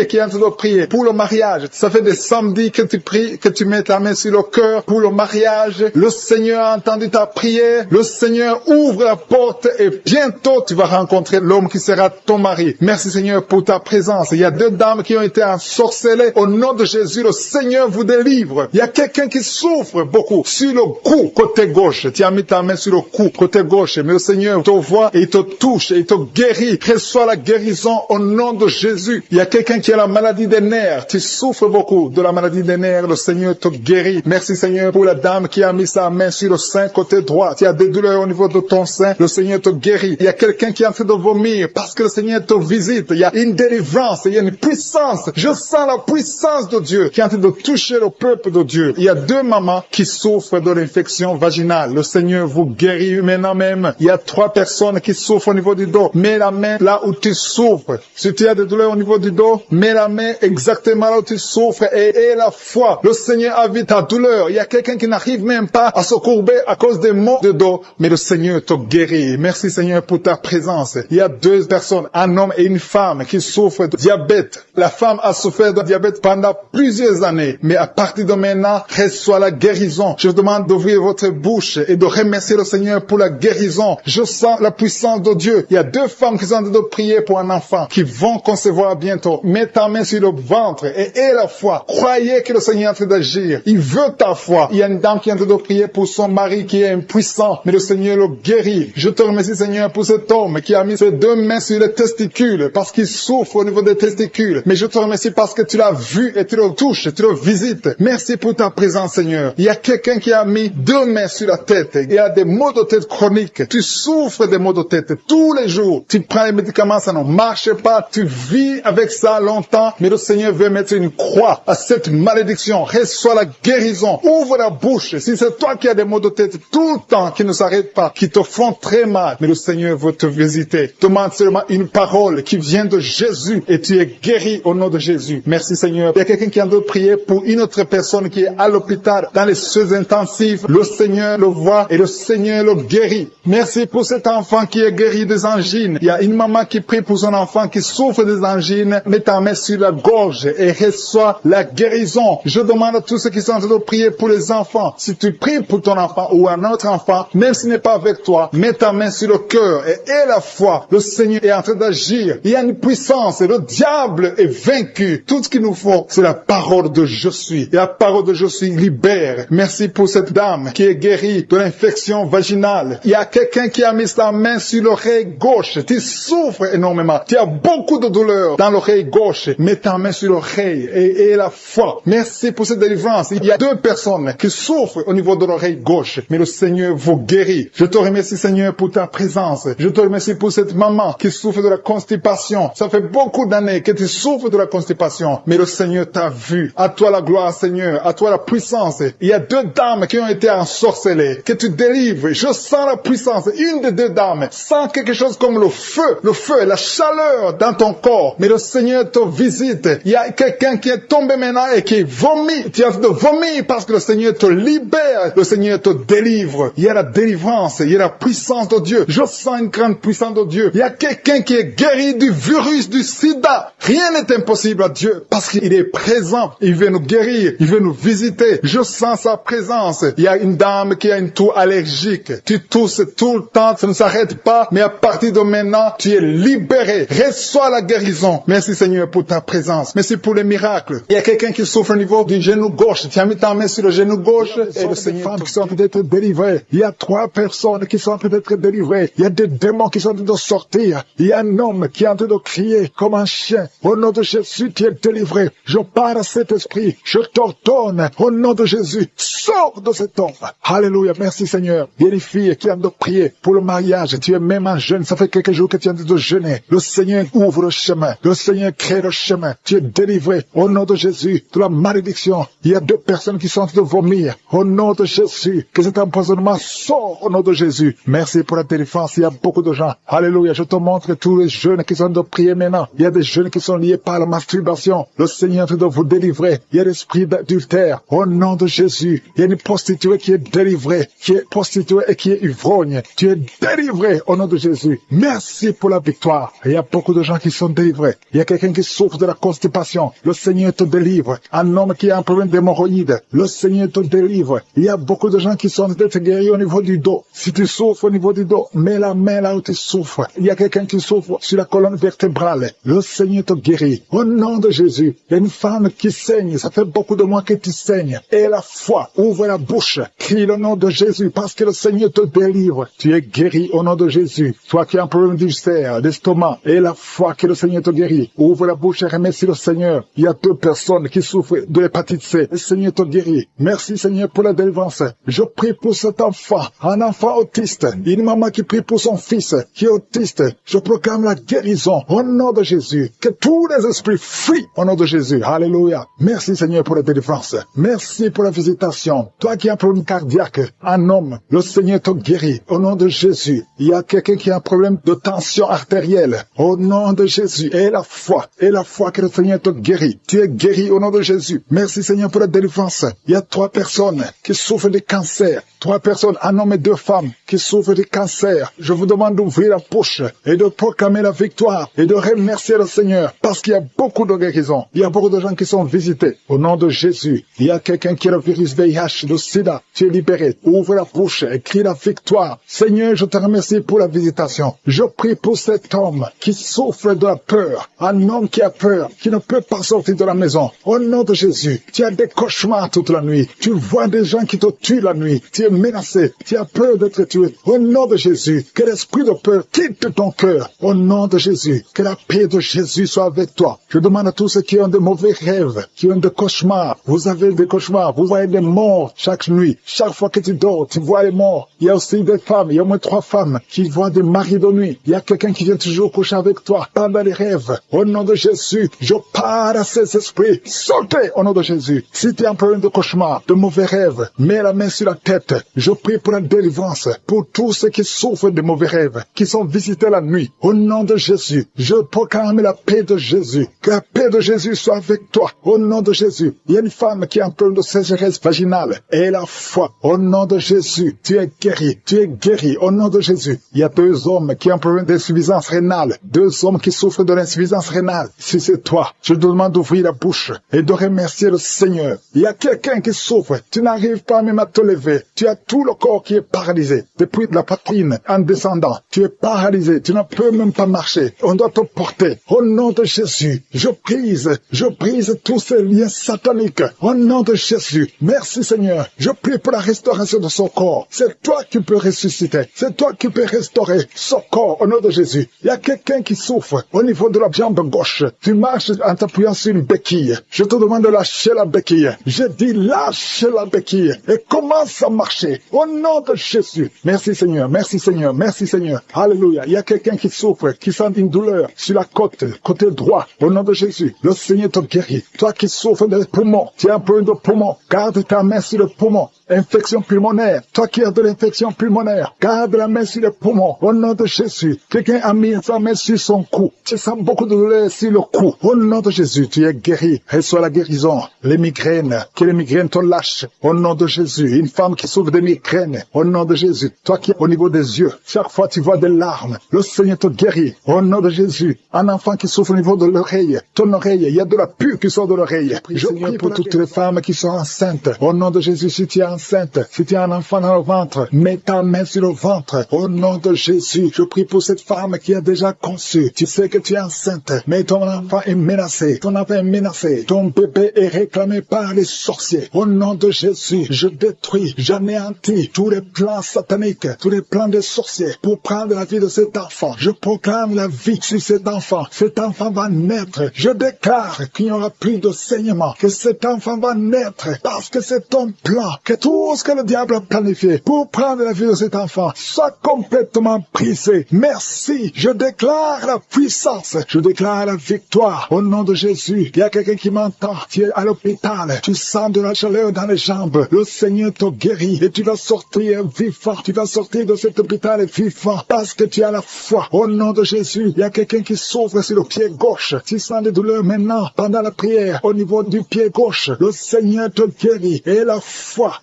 qui est en train de prier pour le mariage. Ça fait des samedis que tu pries, que tu mets ta main sur le cœur pour le mariage. Le Seigneur a entendu ta prière. Le Seigneur ouvre la porte et bientôt tu vas rencontrer l'homme qui sera ton mari. Merci Seigneur pour ta présence. Il y a 2 dames qui ont été ensorcelées. Au nom de Jésus, le Seigneur vous délivre. Il y a quelqu'un qui souffre beaucoup sur le cou, côté gauche. Tu as mis ta main sur le cou, côté gauche. Mais le Seigneur te voit et il te touche et il te guérit. Reçois la guérison au nom de Jésus. Il y a quelqu'un qui a la maladie des nerfs. Tu souffres beaucoup de la maladie des nerfs. Le Seigneur te guérit. Merci Seigneur pour la dame qui a mis sa main sur le sein côté droit. Tu as des douleurs au niveau de ton sein. Le Seigneur te guérit. Il y a quelqu'un qui est en train de vomir parce que le Seigneur te visite. Il y a une délivrance. Il y a une puissance. Je sens la puissance de Dieu qui est en train de toucher le peuple de Dieu. Il y a 2 mamans qui souffrent de l'infection vaginale. Le Seigneur vous guérit maintenant même. Il y a 3 personnes qui souffrent au niveau du dos. Mets la main là où tu souffres. Si tu as des douleurs au niveau du dos, mets la main exactement là où tu souffres et aie la foi. Le Seigneur a vu ta douleur. Il y a quelqu'un qui n'arrive même pas à se courber à cause des maux de dos, mais le Seigneur te guérit. Merci Seigneur pour ta présence. Il y a 2 personnes, un homme et une femme qui souffrent de diabète. La femme a souffert de diabète pendant plusieurs années, mais à partir de maintenant, reçoit la guérison. Je vous demande d'ouvrir votre bouche et de remercier le Seigneur pour la guérison. Je sens la puissance de Dieu. Il y a 2 femmes qui sont en train de prier pour un enfant qui vont concevoir bientôt. Mets ta main sur le ventre et aie la foi. Croyez que le Seigneur est en train d'agir. Il veut ta foi. Il y a une dame qui est en train de prier pour son mari qui est impuissant, mais le Seigneur le guérit. Je te remercie, Seigneur, pour cet homme qui a mis ses 2 mains sur les testicules parce qu'il souffre au niveau des testicules. Mais je te remercie parce que tu l'as vu et tu le touches, tu le visites. Merci pour ta présence, Seigneur. Il y a quelqu'un qui a mis 2 mains sur la tête. Il y a des maux de tête chroniques. Tu souffres des maux de tête tous les jours. Tu prends les médicaments, ça ne marche pas. Tu vis avec ça longtemps, mais le Seigneur veut mettre une croix à cette malédiction. Reçois la guérison. Ouvre la bouche. Si c'est toi qui as des maux de tête tout le temps, qui ne s'arrêtent pas, qui te font très mal, mais le Seigneur veut te visiter. Demande seulement une parole qui vient de Jésus et tu es guéri au nom de Jésus. Merci, Seigneur. Il y a quelqu'un qui est en train de prier pour une autre personne qui est à l'hôpital dans les soins intensifs. Le Seigneur le voit et le Seigneur le guérit. Merci pour cet enfant qui est guéri des angines. Il y a une maman qui prie pour son enfant qui souffre des angines. Mets ta main sur la gorge et reçois la guérison. Je demande à tous ceux qui sont en train de prier pour les enfants. Si tu pries pour ton enfant ou un autre enfant, même s'il n'est pas avec toi, mets ta main sur le cœur et aie la foi. Le Seigneur est en train d'agir. Il y a une puissance et le diable est vaincu. Tout ce qu'il nous faut, c'est la parole de je suis. Et la parole de je suis libère. Merci pour cette dame qui est guérie de l'infection vaginale. Il y a quelqu'un qui a mis sa main sur l'oreille gauche. Tu souffres énormément. Tu as beaucoup de douleur dans l'oreille gauche. Mets ta main sur l'oreille et la foi. Merci pour cette délivrance. Il y a 2 personnes qui souffrent au niveau de l'oreille gauche, mais le Seigneur vous guérit. Je te remercie, Seigneur, pour ta présence. Je te remercie pour cette maman qui souffre de la constipation. Ça fait beaucoup d'années que tu souffres de la constipation, mais le Seigneur t'a vu. À toi la gloire, Seigneur. À toi la puissance. Il y a 2 dames qui ont été ensorcelées, que tu délivres. Je sens la puissance. Une des 2 dames sent quelque chose comme le feu et la chaleur dans ton corps. Mais le Seigneur te visite. Il y a quelqu'un qui est tombé maintenant et qui vomit. Tu as de vomir parce que le Seigneur te libère. Le Seigneur te délivre. Il y a la délivrance. Il y a la puissance de Dieu. Je sens une grande puissance de Dieu. Il y a quelqu'un qui est guéri du virus du sida. Rien n'est impossible à Dieu parce qu'il est présent. Il veut nous guérir. Il veut nous visiter. Je sens sa présence. Il y a une dame qui a une toux allergique. Tu tousses tout le temps. Ça ne s'arrête pas. Mais à partir de maintenant, tu es libéré. Reçois la guérison. Merci, Seigneur, pour ta présence. Merci pour les miracles. Il y a quelqu'un qui souffre au niveau du genou gauche. Tu as mis ta main sur le genou gauche et le Seigneur qui sont en train d'être délivrées. Il y a 3 personnes qui sont en train d'être délivrées. Il y a des démons qui sont en train de sortir. Il y a un homme qui est en train de crier comme un chien. Au nom de Jésus, tu es délivré. Je parle à cet esprit. Je t'ordonne au nom de Jésus. Sors de cet homme. Alléluia. Merci, Seigneur. Il y a une fille qui est en train de prier pour le mariage. Tu es même un jeune. Ça fait quelques jours que tu es en train de jeûner. Le Seigneur ouvre le chemin. Le Seigneur crée le chemin. Tu es délivré au nom de Jésus de la malédiction. Il y a 2 personnes qui sont en train de vomir. Au nom de Jésus, que cet empoisonnement sort au nom de Jésus. Merci pour la délivrance. Il y a beaucoup de gens. Alléluia. Je te montre tous les jeunes qui sont en train de prier maintenant. Il y a des jeunes qui sont liés par la masturbation. Le Seigneur est en train de vous délivrer. Il y a l'esprit d'adultère. Au nom de Jésus. Il y a une prostituée qui est délivrée, qui est prostituée et qui est ivrogne. Tu es délivré au nom de Jésus. Merci pour la victoire. Il y a beaucoup de gens qui sont délivrés. Il y a quelqu'un qui souffre de la constipation. Le Seigneur te délivre. Un homme qui a un problème d'hémorroïdes. Le Seigneur te délivre. Il y a beaucoup de gens qui sont d'être guéris au niveau du dos. Si tu souffres au niveau du dos, mets la main là où tu souffres. Il y a quelqu'un qui souffre sur la colonne vertébrale. Le Seigneur te guérit. Au nom de Jésus. Il y a une femme qui saigne. Ça fait beaucoup de mois que tu saignes. Et la foi. Ouvre la bouche. Crie le nom de Jésus parce que le Seigneur te délivre. Tu es guéri au nom de Jésus. Toi qui as un problème d'ulcère, d'estomac. Et la foi que le Seigneur te guérit. Ouvre la bouche et remercie le Seigneur. Il y a 2 personnes qui souffrent de l'hépatite C. Le Seigneur te guérit. Merci, Seigneur, pour la délivrance. Je prie pour cet enfant. Un enfant autiste. Une maman qui prie pour son fils qui est autiste. Je proclame la guérison au nom de Jésus. Que tous les esprits fuient au nom de Jésus. Alléluia. Merci, Seigneur, pour la délivrance. Merci pour la visitation. Toi qui as un problème cardiaque, un homme, le Seigneur te guérit au nom de Jésus. Il y a quelqu'un qui a un problème de tension artérielle au nom de Jésus. Et la foi que le Seigneur te guérit. Tu es guéri au nom de Jésus. Merci, Seigneur, pour la délivrance. Il y a 3 personnes qui souffrent de cancer. 3 personnes, un homme et 2 femmes qui souffrent de cancer. Je vous demande d'ouvrir la bouche et de proclamer la victoire et de remercier le Seigneur parce qu'il y a beaucoup de guérisons. Il y a beaucoup de gens qui sont visités au nom de Jésus. Il y a quelqu'un qui a le virus VIH, le sida. Tu es libéré. Ouvre la bouche et crie la victoire. Seigneur, je te remercie pour la visitation. Je prie pour cet homme qui souffre de la peur. Un homme qui a peur, qui ne peut pas sortir de la la maison. Au nom de Jésus, tu as des cauchemars toute la nuit. Tu vois des gens qui te tuent la nuit. Tu es menacé. Tu as peur d'être tué. Au nom de Jésus, que l'esprit de peur quitte ton cœur. Au nom de Jésus, que la paix de Jésus soit avec toi. Je demande à tous ceux qui ont de mauvais rêves, qui ont des cauchemars. Vous avez des cauchemars. Vous voyez des morts chaque nuit. Chaque fois que tu dors, tu vois les morts. Il y a aussi des femmes. Il y a au moins 3 femmes qui voient des maris de nuit. Il y a quelqu'un qui vient toujours coucher avec toi pendant les rêves. Au nom de Jésus, je parle à ces esprits. Sortez au nom de Jésus. Si tu es en problème de cauchemar, de mauvais rêves, mets la main sur la tête. Je prie pour la délivrance, pour tous ceux qui souffrent de mauvais rêves, qui sont visités la nuit. Au nom de Jésus, je proclame la paix de Jésus. Que la paix de Jésus soit avec toi. Au nom de Jésus, il y a une femme qui a un problème de sécheresse vaginale. Et la foi, au nom de Jésus, tu es guéri. Tu es guéri au nom de Jésus. Il y a 2 hommes qui ont un problème d'insuffisance rénale. 2 hommes qui souffrent de l'insuffisance rénale. Si c'est toi, je te demande d'ouvrir la bouche et de remercier le Seigneur. Il y a quelqu'un qui souffre. Tu n'arrives pas même à te lever. Tu as tout le corps qui est paralysé. Depuis la poitrine en descendant, tu es paralysé. Tu ne peux même pas marcher. On doit te porter. Au nom de Jésus, je brise tous ces liens sataniques. Au nom de Jésus, merci Seigneur. Je prie pour la restauration de son corps. C'est toi qui peux ressusciter. C'est toi qui peux restaurer son corps au nom de Jésus. Il y a quelqu'un qui souffre au niveau de la jambe gauche. Tu marches en t'appuyant sur une béquille. Je te demande de lâcher la béquille. Je dis lâche la béquille et commence à marcher au nom de Jésus. Merci Seigneur, merci Seigneur, merci Seigneur. Alléluia. Il y a quelqu'un qui souffre, qui sent une douleur sur la côté droit. Au nom de Jésus, le Seigneur te guérit. Toi qui souffres des poumons, tu as un peu de poumon. Garde ta main sur le poumon. Infection pulmonaire. Toi qui as de l'infection pulmonaire, garde la main sur le poumon. Au nom de Jésus, quelqu'un a mis sa main sur son cou. Tu sens beaucoup de douleur sur le cou. Au nom de Jésus, tu es guéri. Reçois la guérison. Les migraines, que les migraines te lâchent. Au nom de Jésus, une femme qui souffre de migraines. Au nom de Jésus, toi qui es au niveau des yeux, chaque fois tu vois des larmes. Le Seigneur te guérit. Au nom de Jésus, un enfant qui souffre au niveau de l'oreille. Ton oreille, il y a de la pus qui sort de l'oreille. Je prie pour toutes les femmes qui sont enceintes. Au nom de Jésus, si tu es enceinte, si tu as un enfant dans le ventre, mets ta main sur le ventre. Au nom de Jésus, je prie pour cette femme qui a déjà conçu. Tu sais que tu es enceinte, mais ton enfant est menacé. Ton enfant est menacé. Ton bébé est réclamé par les sorciers. Au nom de Jésus, je détruis, j'anéantis tous les plans sataniques, tous les plans des sorciers pour prendre la vie de cet enfant. Je proclame la vie sur cet enfant. Cet enfant va naître. Je déclare qu'il n'y aura plus de saignement, que cet enfant va naître parce que c'est ton plan, que tout ce que le diable a planifié pour prendre la vie de cet enfant soit complètement brisé. Merci. Je déclare la puissance. Je déclare la victoire. Au nom de Jésus, il y a quelqu'un qui m'entend. Tu es à l'hôpital. Tu sens de la chaleur dans les jambes. Le Seigneur te guérit et tu vas sortir vivant. Tu vas sortir de cet hôpital vivant parce que tu as la foi. Au nom de Jésus, il y a quelqu'un qui souffre sur le pied gauche. Tu sens des douleurs maintenant pendant la prière au niveau du pied gauche. Le Seigneur te guérit et la foi.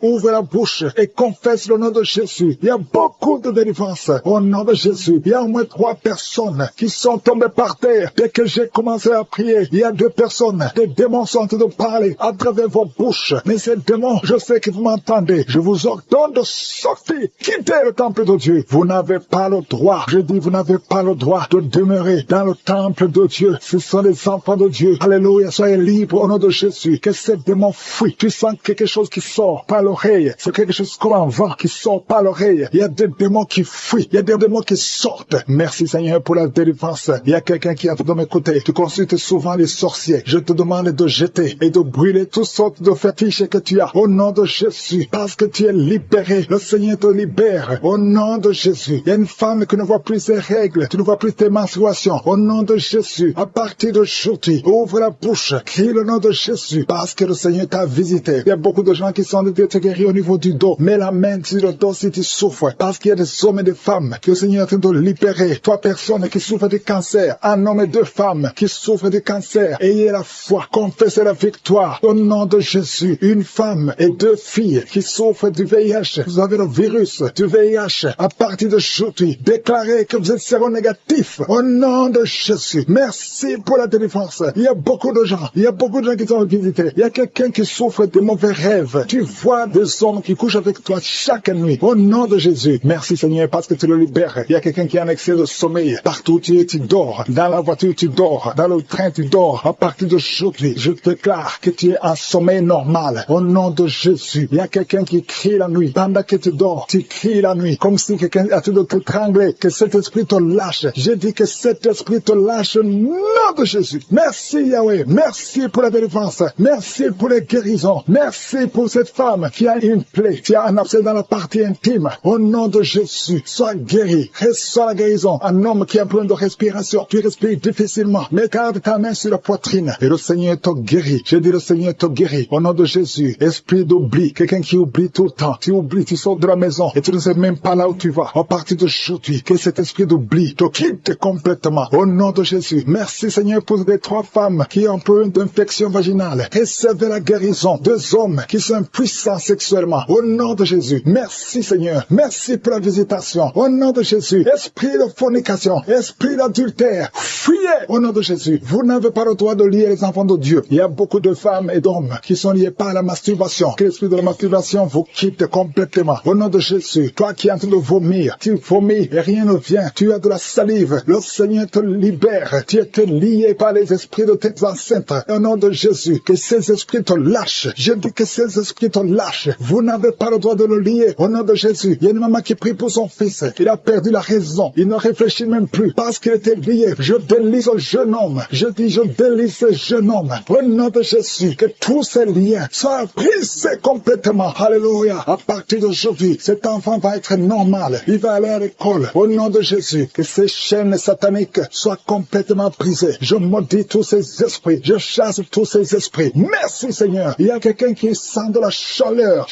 Ouvre la bouche et confesse le nom de Jésus. Il y a beaucoup de délivrance au nom de Jésus. Il y a au moins 3 personnes qui sont tombées par terre. Dès que j'ai commencé à prier, il y a 2 personnes. Des démons sont en train de parler à travers vos bouches. Mais ces démons, je sais que vous m'entendez. Je vous ordonne de sortir. Quittez le temple de Dieu. Vous n'avez pas le droit. Je dis, vous n'avez pas le droit de demeurer dans le temple de Dieu. Ce sont les enfants de Dieu. Alléluia. Soyez libres au nom de Jésus. Que ces démons fuient. Tu sens quelque chose qui sort par l'oreille. C'est quelque chose comme un vent qui sort par l'oreille. Il y a des démons qui fuient. Il y a des démons qui sortent. Merci Seigneur pour la délivrance. Il y a quelqu'un qui est en train de m'écouter. Tu consultes souvent les sorciers. Je te demande de jeter et de brûler toutes sortes de fétiches que tu as au nom de Jésus. Parce que tu es libéré. Le Seigneur te libère. Au nom de Jésus. Il y a une femme qui ne voit plus ses règles. Tu ne vois plus tes menstruations. Au nom de Jésus. À partir d'aujourd'hui, ouvre la bouche. Crie le nom de Jésus. Parce que le Seigneur t'a visité. Il y a beaucoup de gens qui sont de te guérir au niveau du dos. Mets la main sur le dos si tu souffres. Parce qu'il y a des hommes et des femmes que le Seigneur est en train de libérer. 3 personnes qui souffrent de cancer. Un homme et 2 femmes qui souffrent de cancer. Ayez la foi. Confessez la victoire. Au nom de Jésus. Une femme et 2 filles qui souffrent du VIH. Vous avez le virus du VIH. À partir d'aujourd'hui, déclarez que vous êtes séronégatif. Au nom de Jésus. Merci pour la délivrance. Il y a beaucoup de gens. Il y a beaucoup de gens qui sont visités. Il y a quelqu'un qui souffre de mauvais rêves. rêves. Tu vois des hommes qui couchent avec toi chaque nuit. Au nom de Jésus, merci Seigneur parce que tu le libères. Il y a quelqu'un qui a un excès de sommeil. Partout où tu es, tu dors. Dans la voiture, tu dors. Dans le train, tu dors. À partir d'aujourd'hui, je déclare que tu es en sommeil normal. Au nom de Jésus, il y a quelqu'un qui crie la nuit. Pendant que tu dors, tu cries la nuit. Comme si quelqu'un a tout de t'étrangler. Que cet esprit te lâche. Je dis que cet esprit te lâche au nom de Jésus. Merci Yahweh. Merci pour la délivrance. Merci pour les guérisons. Merci pour cette femme qui a une plaie, qui a un abcès dans la partie intime. Au nom de Jésus, sois guéri. Reçois la guérison. Un homme qui a un problème de respiration. Tu respires difficilement. Mais garde ta main sur la poitrine. Et le Seigneur te guérit. Je dis le Seigneur te guérit. Au nom de Jésus, esprit d'oubli. Quelqu'un qui oublie tout le temps. Tu oublies, tu sors de la maison et tu ne sais même pas là où tu vas. À partir d'aujourd'hui, que cet esprit d'oubli te quitte complètement. Au nom de Jésus. Merci Seigneur pour les 3 femmes qui ont un problème d'infection vaginale. Recevez la guérison. 2 hommes qui sont puissants sexuellement. Au nom de Jésus. Merci Seigneur. Merci pour la visitation. Au nom de Jésus. Esprit de fornication. Esprit d'adultère. Fuyez. Au nom de Jésus. Vous n'avez pas le droit de lier les enfants de Dieu. Il y a beaucoup de femmes et d'hommes qui sont liés par la masturbation. Que l'esprit de la masturbation vous quitte complètement. Au nom de Jésus. Toi qui es en train de vomir. Tu vomis et rien ne vient. Tu as de la salive. Le Seigneur te libère. Tu es lié par les esprits de tes ancêtres. Au nom de Jésus. Que ces esprits te lâchent. Je dis que ces esprits te lâchent. Vous n'avez pas le droit de le lier. Au nom de Jésus. Il y a une maman qui prie pour son fils. Il a perdu la raison. Il ne réfléchit même plus parce qu'il était lié. Je délie ce jeune homme. Je dis, je délie ce jeune homme. Au nom de Jésus. Que tous ces liens soient brisés complètement. Alléluia. À partir d'aujourd'hui, cet enfant va être normal. Il va aller à l'école. Au nom de Jésus. Que ces chaînes sataniques soient complètement brisées. Je maudis tous ces esprits. Je chasse tous ces esprits. Merci Seigneur. Il y a quelqu'un qui sent de la chaleur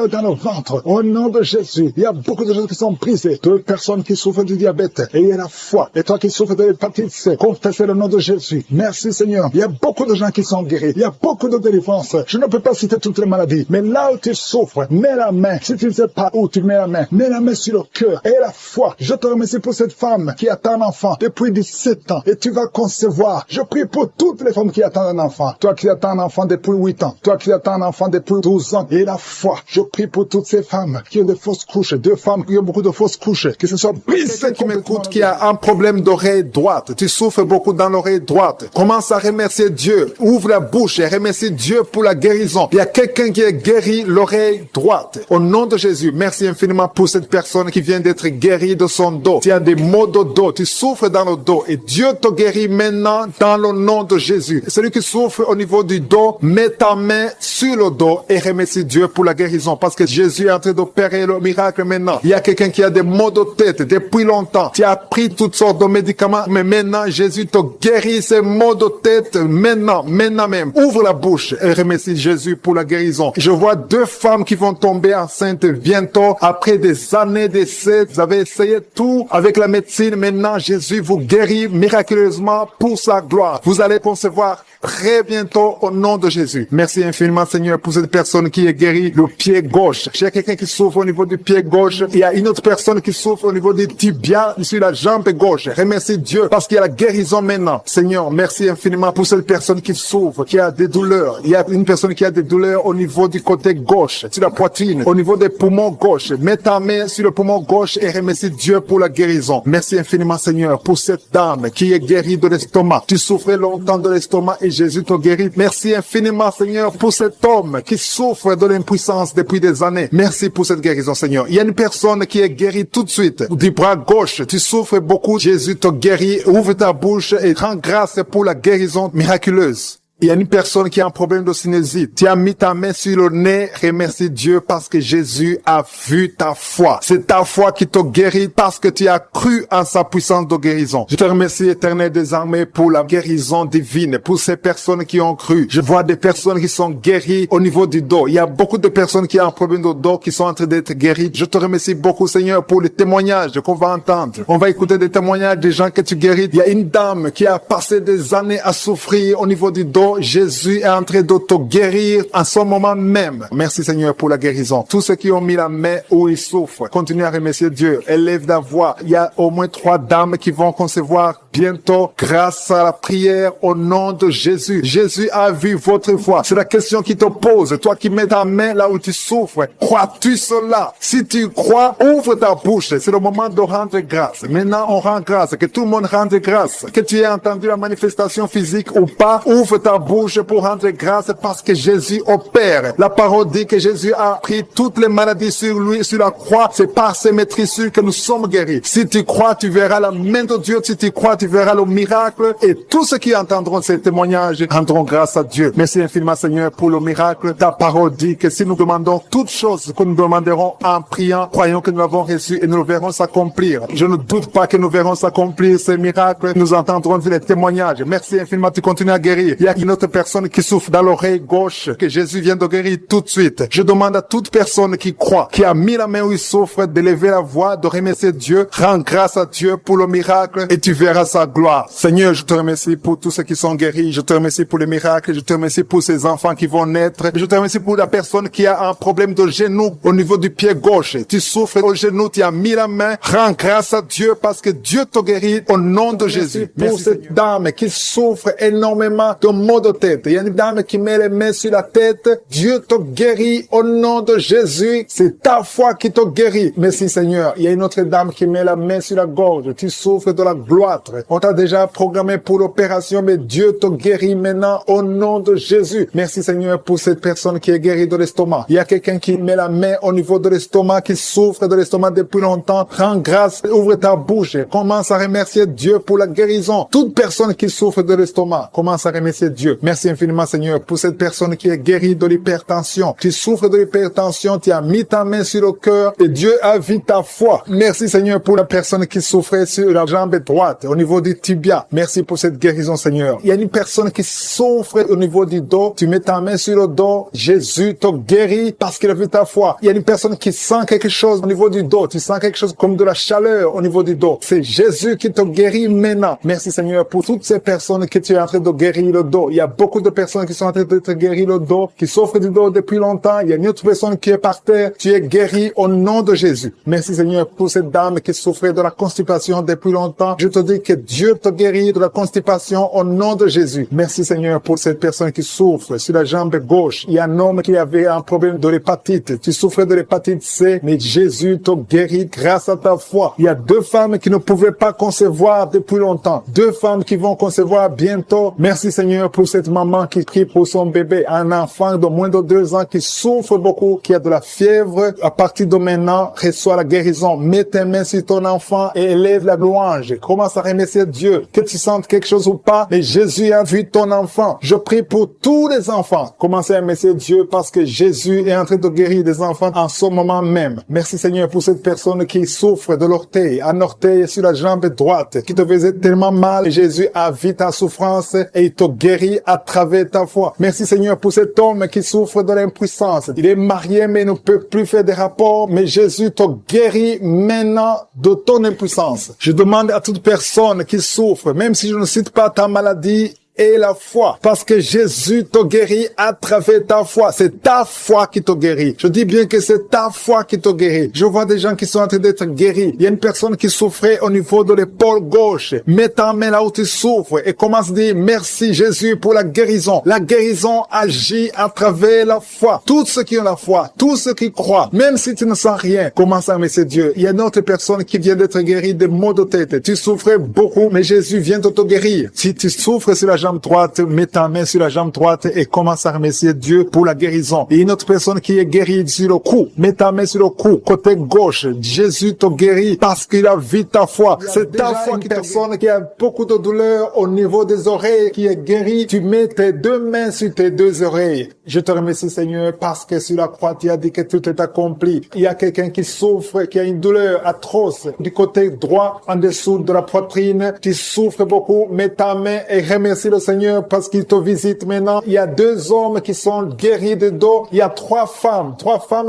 dans le ventre. Au nom de Jésus. Il y a beaucoup de gens qui sont brisés. 2 personnes qui souffrent du diabète. Et il y a la foi. Et toi qui souffres de l'hépatite C. Confessez le nom de Jésus. Merci Seigneur. Il y a beaucoup de gens qui sont guéris. Il y a beaucoup de délivrance. Je ne peux pas citer toutes les maladies. Mais là où tu souffres, mets la main. Si tu ne sais pas où tu mets la main sur le cœur. Et la foi. Je te remercie pour cette femme qui attend un enfant depuis 17 ans. Et tu vas concevoir. Je prie pour toutes les femmes qui attendent un enfant. Toi qui attends un enfant depuis 8 ans. Toi qui attends un enfant depuis 12 ans. Et la foi. Je prie pour toutes ces femmes qui ont des fausses couches. 2 femmes qui ont beaucoup de fausses couches. Que ce soit brisé. Qui m'écoute, qui a un problème d'oreille droite. Tu souffres beaucoup dans l'oreille droite. Commence à remercier Dieu. Ouvre la bouche et remercie Dieu pour la guérison. Il y a quelqu'un qui est guéri l'oreille droite. Au nom de Jésus, merci infiniment pour cette personne qui vient d'être guérie de son dos. Tu as des maux de dos. Tu souffres dans le dos et Dieu te guérit maintenant dans le nom de Jésus. Celui qui souffre au niveau du dos, mets ta main sur le dos et remercie Dieu pour la guérison parce que Jésus est en train d'opérer le miracle maintenant. Il y a quelqu'un qui a des maux de tête depuis longtemps. Tu as pris toutes sortes de médicaments, mais maintenant Jésus te guérit ces maux de tête maintenant même. Ouvre la bouche et remercie Jésus pour la guérison. Je vois 2 femmes qui vont tomber enceintes bientôt après des années d'essais. Vous avez essayé tout avec la médecine. Maintenant, Jésus vous guérit miraculeusement pour sa gloire. Vous allez concevoir très bientôt au nom de Jésus. Merci infiniment Seigneur pour cette personne qui est guérie le pied gauche. J'ai quelqu'un qui souffre au niveau du pied gauche. Il y a une autre personne qui souffre au niveau du tibia sur la jambe gauche. Remercie Dieu parce qu'il y a la guérison maintenant. Seigneur, merci infiniment pour cette personne qui souffre, qui a des douleurs. Il y a une personne qui a des douleurs au niveau du côté gauche, sur la poitrine, au niveau des poumons gauche. Mets ta main sur le poumon gauche et remercie Dieu pour la guérison. Merci infiniment Seigneur pour cette dame qui est guérie de l'estomac. Tu souffrais longtemps de l'estomac et Jésus te guérit. Merci infiniment Seigneur pour cet homme qui souffre de l'impuissance depuis des années. Merci pour cette guérison Seigneur. Il y a une personne qui est guérie tout de suite du bras gauche. Tu souffres beaucoup. Jésus te guérit. Ouvre ta bouche et rends grâce pour la guérison miraculeuse. Il y a une personne qui a un problème de sinusite. Tu as mis ta main sur le nez. Remercie Dieu parce que Jésus a vu ta foi. C'est ta foi qui te guérit parce que tu as cru en sa puissance de guérison. Je te remercie, Éternel des armées, pour la guérison divine, pour ces personnes qui ont cru. Je vois des personnes qui sont guéries au niveau du dos. Il y a beaucoup de personnes qui ont un problème de dos qui sont en train d'être guéries. Je te remercie beaucoup, Seigneur, pour les témoignages qu'on va entendre. On va écouter des témoignages des gens que tu guéris. Il y a une dame qui a passé des années à souffrir au niveau du dos. bientôt, Jésus est en train de te guérir en ce moment même. Merci Seigneur pour la guérison. Tous ceux qui ont mis la main où ils souffrent, continuez à remercier Dieu. Élève la voix. Il y a au moins 3 dames qui vont concevoir bientôt grâce à la prière au nom de Jésus. Jésus a vu votre foi. C'est la question qui te pose. Toi qui mets ta main là où tu souffres, crois-tu cela? Si tu crois, ouvre ta bouche. C'est le moment de rendre grâce. Maintenant, on rend grâce. Que tout le monde rende grâce. Que tu aies entendu la manifestation physique ou pas, ouvre ta bouche pour rendre grâce parce que Jésus opère. La parole dit que Jésus a pris toutes les maladies sur lui, sur la croix. C'est par ses maîtrisures que nous sommes guéris. Si tu crois, tu verras la main de Dieu. Si tu crois, tu verras le miracle. Et tous ceux qui entendront ces témoignages rendront grâce à Dieu. Merci infiniment, Seigneur, pour le miracle. Ta parole dit que si nous demandons toutes choses que nous demanderons en priant, croyons que nous l'avons reçu et nous le verrons s'accomplir. Je ne doute pas que nous verrons s'accomplir ces miracles. Nous entendrons les témoignages. Merci infiniment, tu continues à guérir. Il y a une autre personne qui souffre dans l'oreille gauche, que Jésus vient de guérir tout de suite. Je demande à toute personne qui croit, qui a mis la main où il souffre, de lever la voix, de remercier Dieu. Rends grâce à Dieu pour le miracle et tu verras sa gloire. Seigneur, je te remercie pour tous ceux qui sont guéris. Je te remercie pour les miracles. Je te remercie pour ces enfants qui vont naître. Je te remercie pour la personne qui a un problème de genou au niveau du pied gauche. Tu souffres au genou, tu as mis la main. Rends grâce à Dieu parce que Dieu te guérit au nom de Jésus. Pour cette dame qui souffre énormément de maux de tête. Il y a une dame qui met les mains sur la tête. Dieu te guérit au nom de Jésus. C'est ta foi qui te guérit. Merci Seigneur. Il y a une autre dame qui met la main sur la gorge. Tu souffres de la gloître. On t'a déjà programmé pour l'opération, mais Dieu te guérit maintenant au nom de Jésus. Merci Seigneur pour cette personne qui est guérie de l'estomac. Il y a quelqu'un qui met la main au niveau de l'estomac, qui souffre de l'estomac depuis longtemps. Rends grâce, ouvre ta bouche. Commence à remercier Dieu pour la guérison. Toute personne qui souffre de l'estomac, commence à remercier Dieu. Merci infiniment Seigneur pour cette personne qui est guérie de l'hypertension. Tu souffres de l'hypertension, tu as mis ta main sur le cœur et Dieu a vu ta foi. Merci Seigneur pour la personne qui souffrait sur la jambe droite, au niveau du tibia. Merci pour cette guérison Seigneur. Il y a une personne qui souffre au niveau du dos. Tu mets ta main sur le dos. Jésus te guérit parce qu'il a vu ta foi. Il y a une personne qui sent quelque chose au niveau du dos. Tu sens quelque chose comme de la chaleur au niveau du dos. C'est Jésus qui te guérit maintenant. Merci Seigneur pour toutes ces personnes que tu es en train de guérir le dos. Il y a beaucoup de personnes qui sont en train de te guérir le dos, qui souffrent du dos depuis longtemps. Il y a une autre personne qui est par terre. Tu es guéri au nom de Jésus. Merci Seigneur pour cette dame qui souffrait de la constipation depuis longtemps. Je te dis que Dieu te guérit de la constipation au nom de Jésus. Merci Seigneur pour cette personne qui souffre sur la jambe gauche. Il y a un homme qui avait un problème de l'hépatite. Tu souffrais de l'hépatite C, mais Jésus te guérit grâce à ta foi. Il y a 2 femmes qui ne pouvaient pas concevoir depuis longtemps. 2 femmes qui vont concevoir bientôt. Merci Seigneur pour cette maman qui prie pour son bébé. Un enfant de moins de 2 ans qui souffre beaucoup, qui a de la fièvre. À partir de maintenant, reçois la guérison. Mets tes mains sur ton enfant et élève la louange. Commence à remercier Dieu. Que tu sentes quelque chose ou pas, mais Jésus a vu ton enfant. Je prie pour tous les enfants. Commencez à remercier Dieu parce que Jésus est en train de guérir des enfants en ce moment même. Merci Seigneur pour cette personne qui souffre de l'orteil, un orteil sur la jambe droite, qui te faisait tellement mal. Jésus a vu ta souffrance et il te guérit à travers ta foi. Merci Seigneur pour cet homme qui souffre de l'impuissance. Il est marié mais ne peut plus faire des rapports, mais Jésus te guérit maintenant de ton impuissance. Je demande à toute personne qui souffre, même si je ne cite pas ta maladie, et la foi. Parce que Jésus te guérit à travers ta foi. C'est ta foi qui te guérit. Je dis bien que c'est ta foi qui te guérit. Je vois des gens qui sont en train d'être guéris. Il y a une personne qui souffrait au niveau de l'épaule gauche. Mets ta main là où tu souffres et commence à dire merci Jésus pour la guérison. La guérison agit à travers la foi. Tous ceux qui ont la foi, tous ceux qui croient, même si tu ne sens rien, commence à remercier Dieu. Il y a une autre personne qui vient d'être guérie de maux de tête. Tu souffrais beaucoup, mais Jésus vient de te guérir. Si tu souffres sur la jambe droite, mets ta main sur la jambe droite et commence à remercier Dieu pour la guérison. Et une autre personne qui est guérie sur le cou, mets ta main sur le cou, côté gauche. Jésus te guérit parce qu'il a vu ta foi. C'est ta foi qui personne qui a beaucoup de douleur au niveau des oreilles qui est guérie. Tu mets tes 2 mains sur tes 2 oreilles. Je te remercie Seigneur parce que sur la croix tu as dit que tout est accompli. Il y a quelqu'un qui souffre, qui a une douleur atroce du côté droit en dessous de la poitrine. Tu souffres beaucoup, mets ta main et remercie le le Seigneur parce qu'il te visite maintenant. Il y a 2 hommes qui sont guéris de dos. Il y a 3 femmes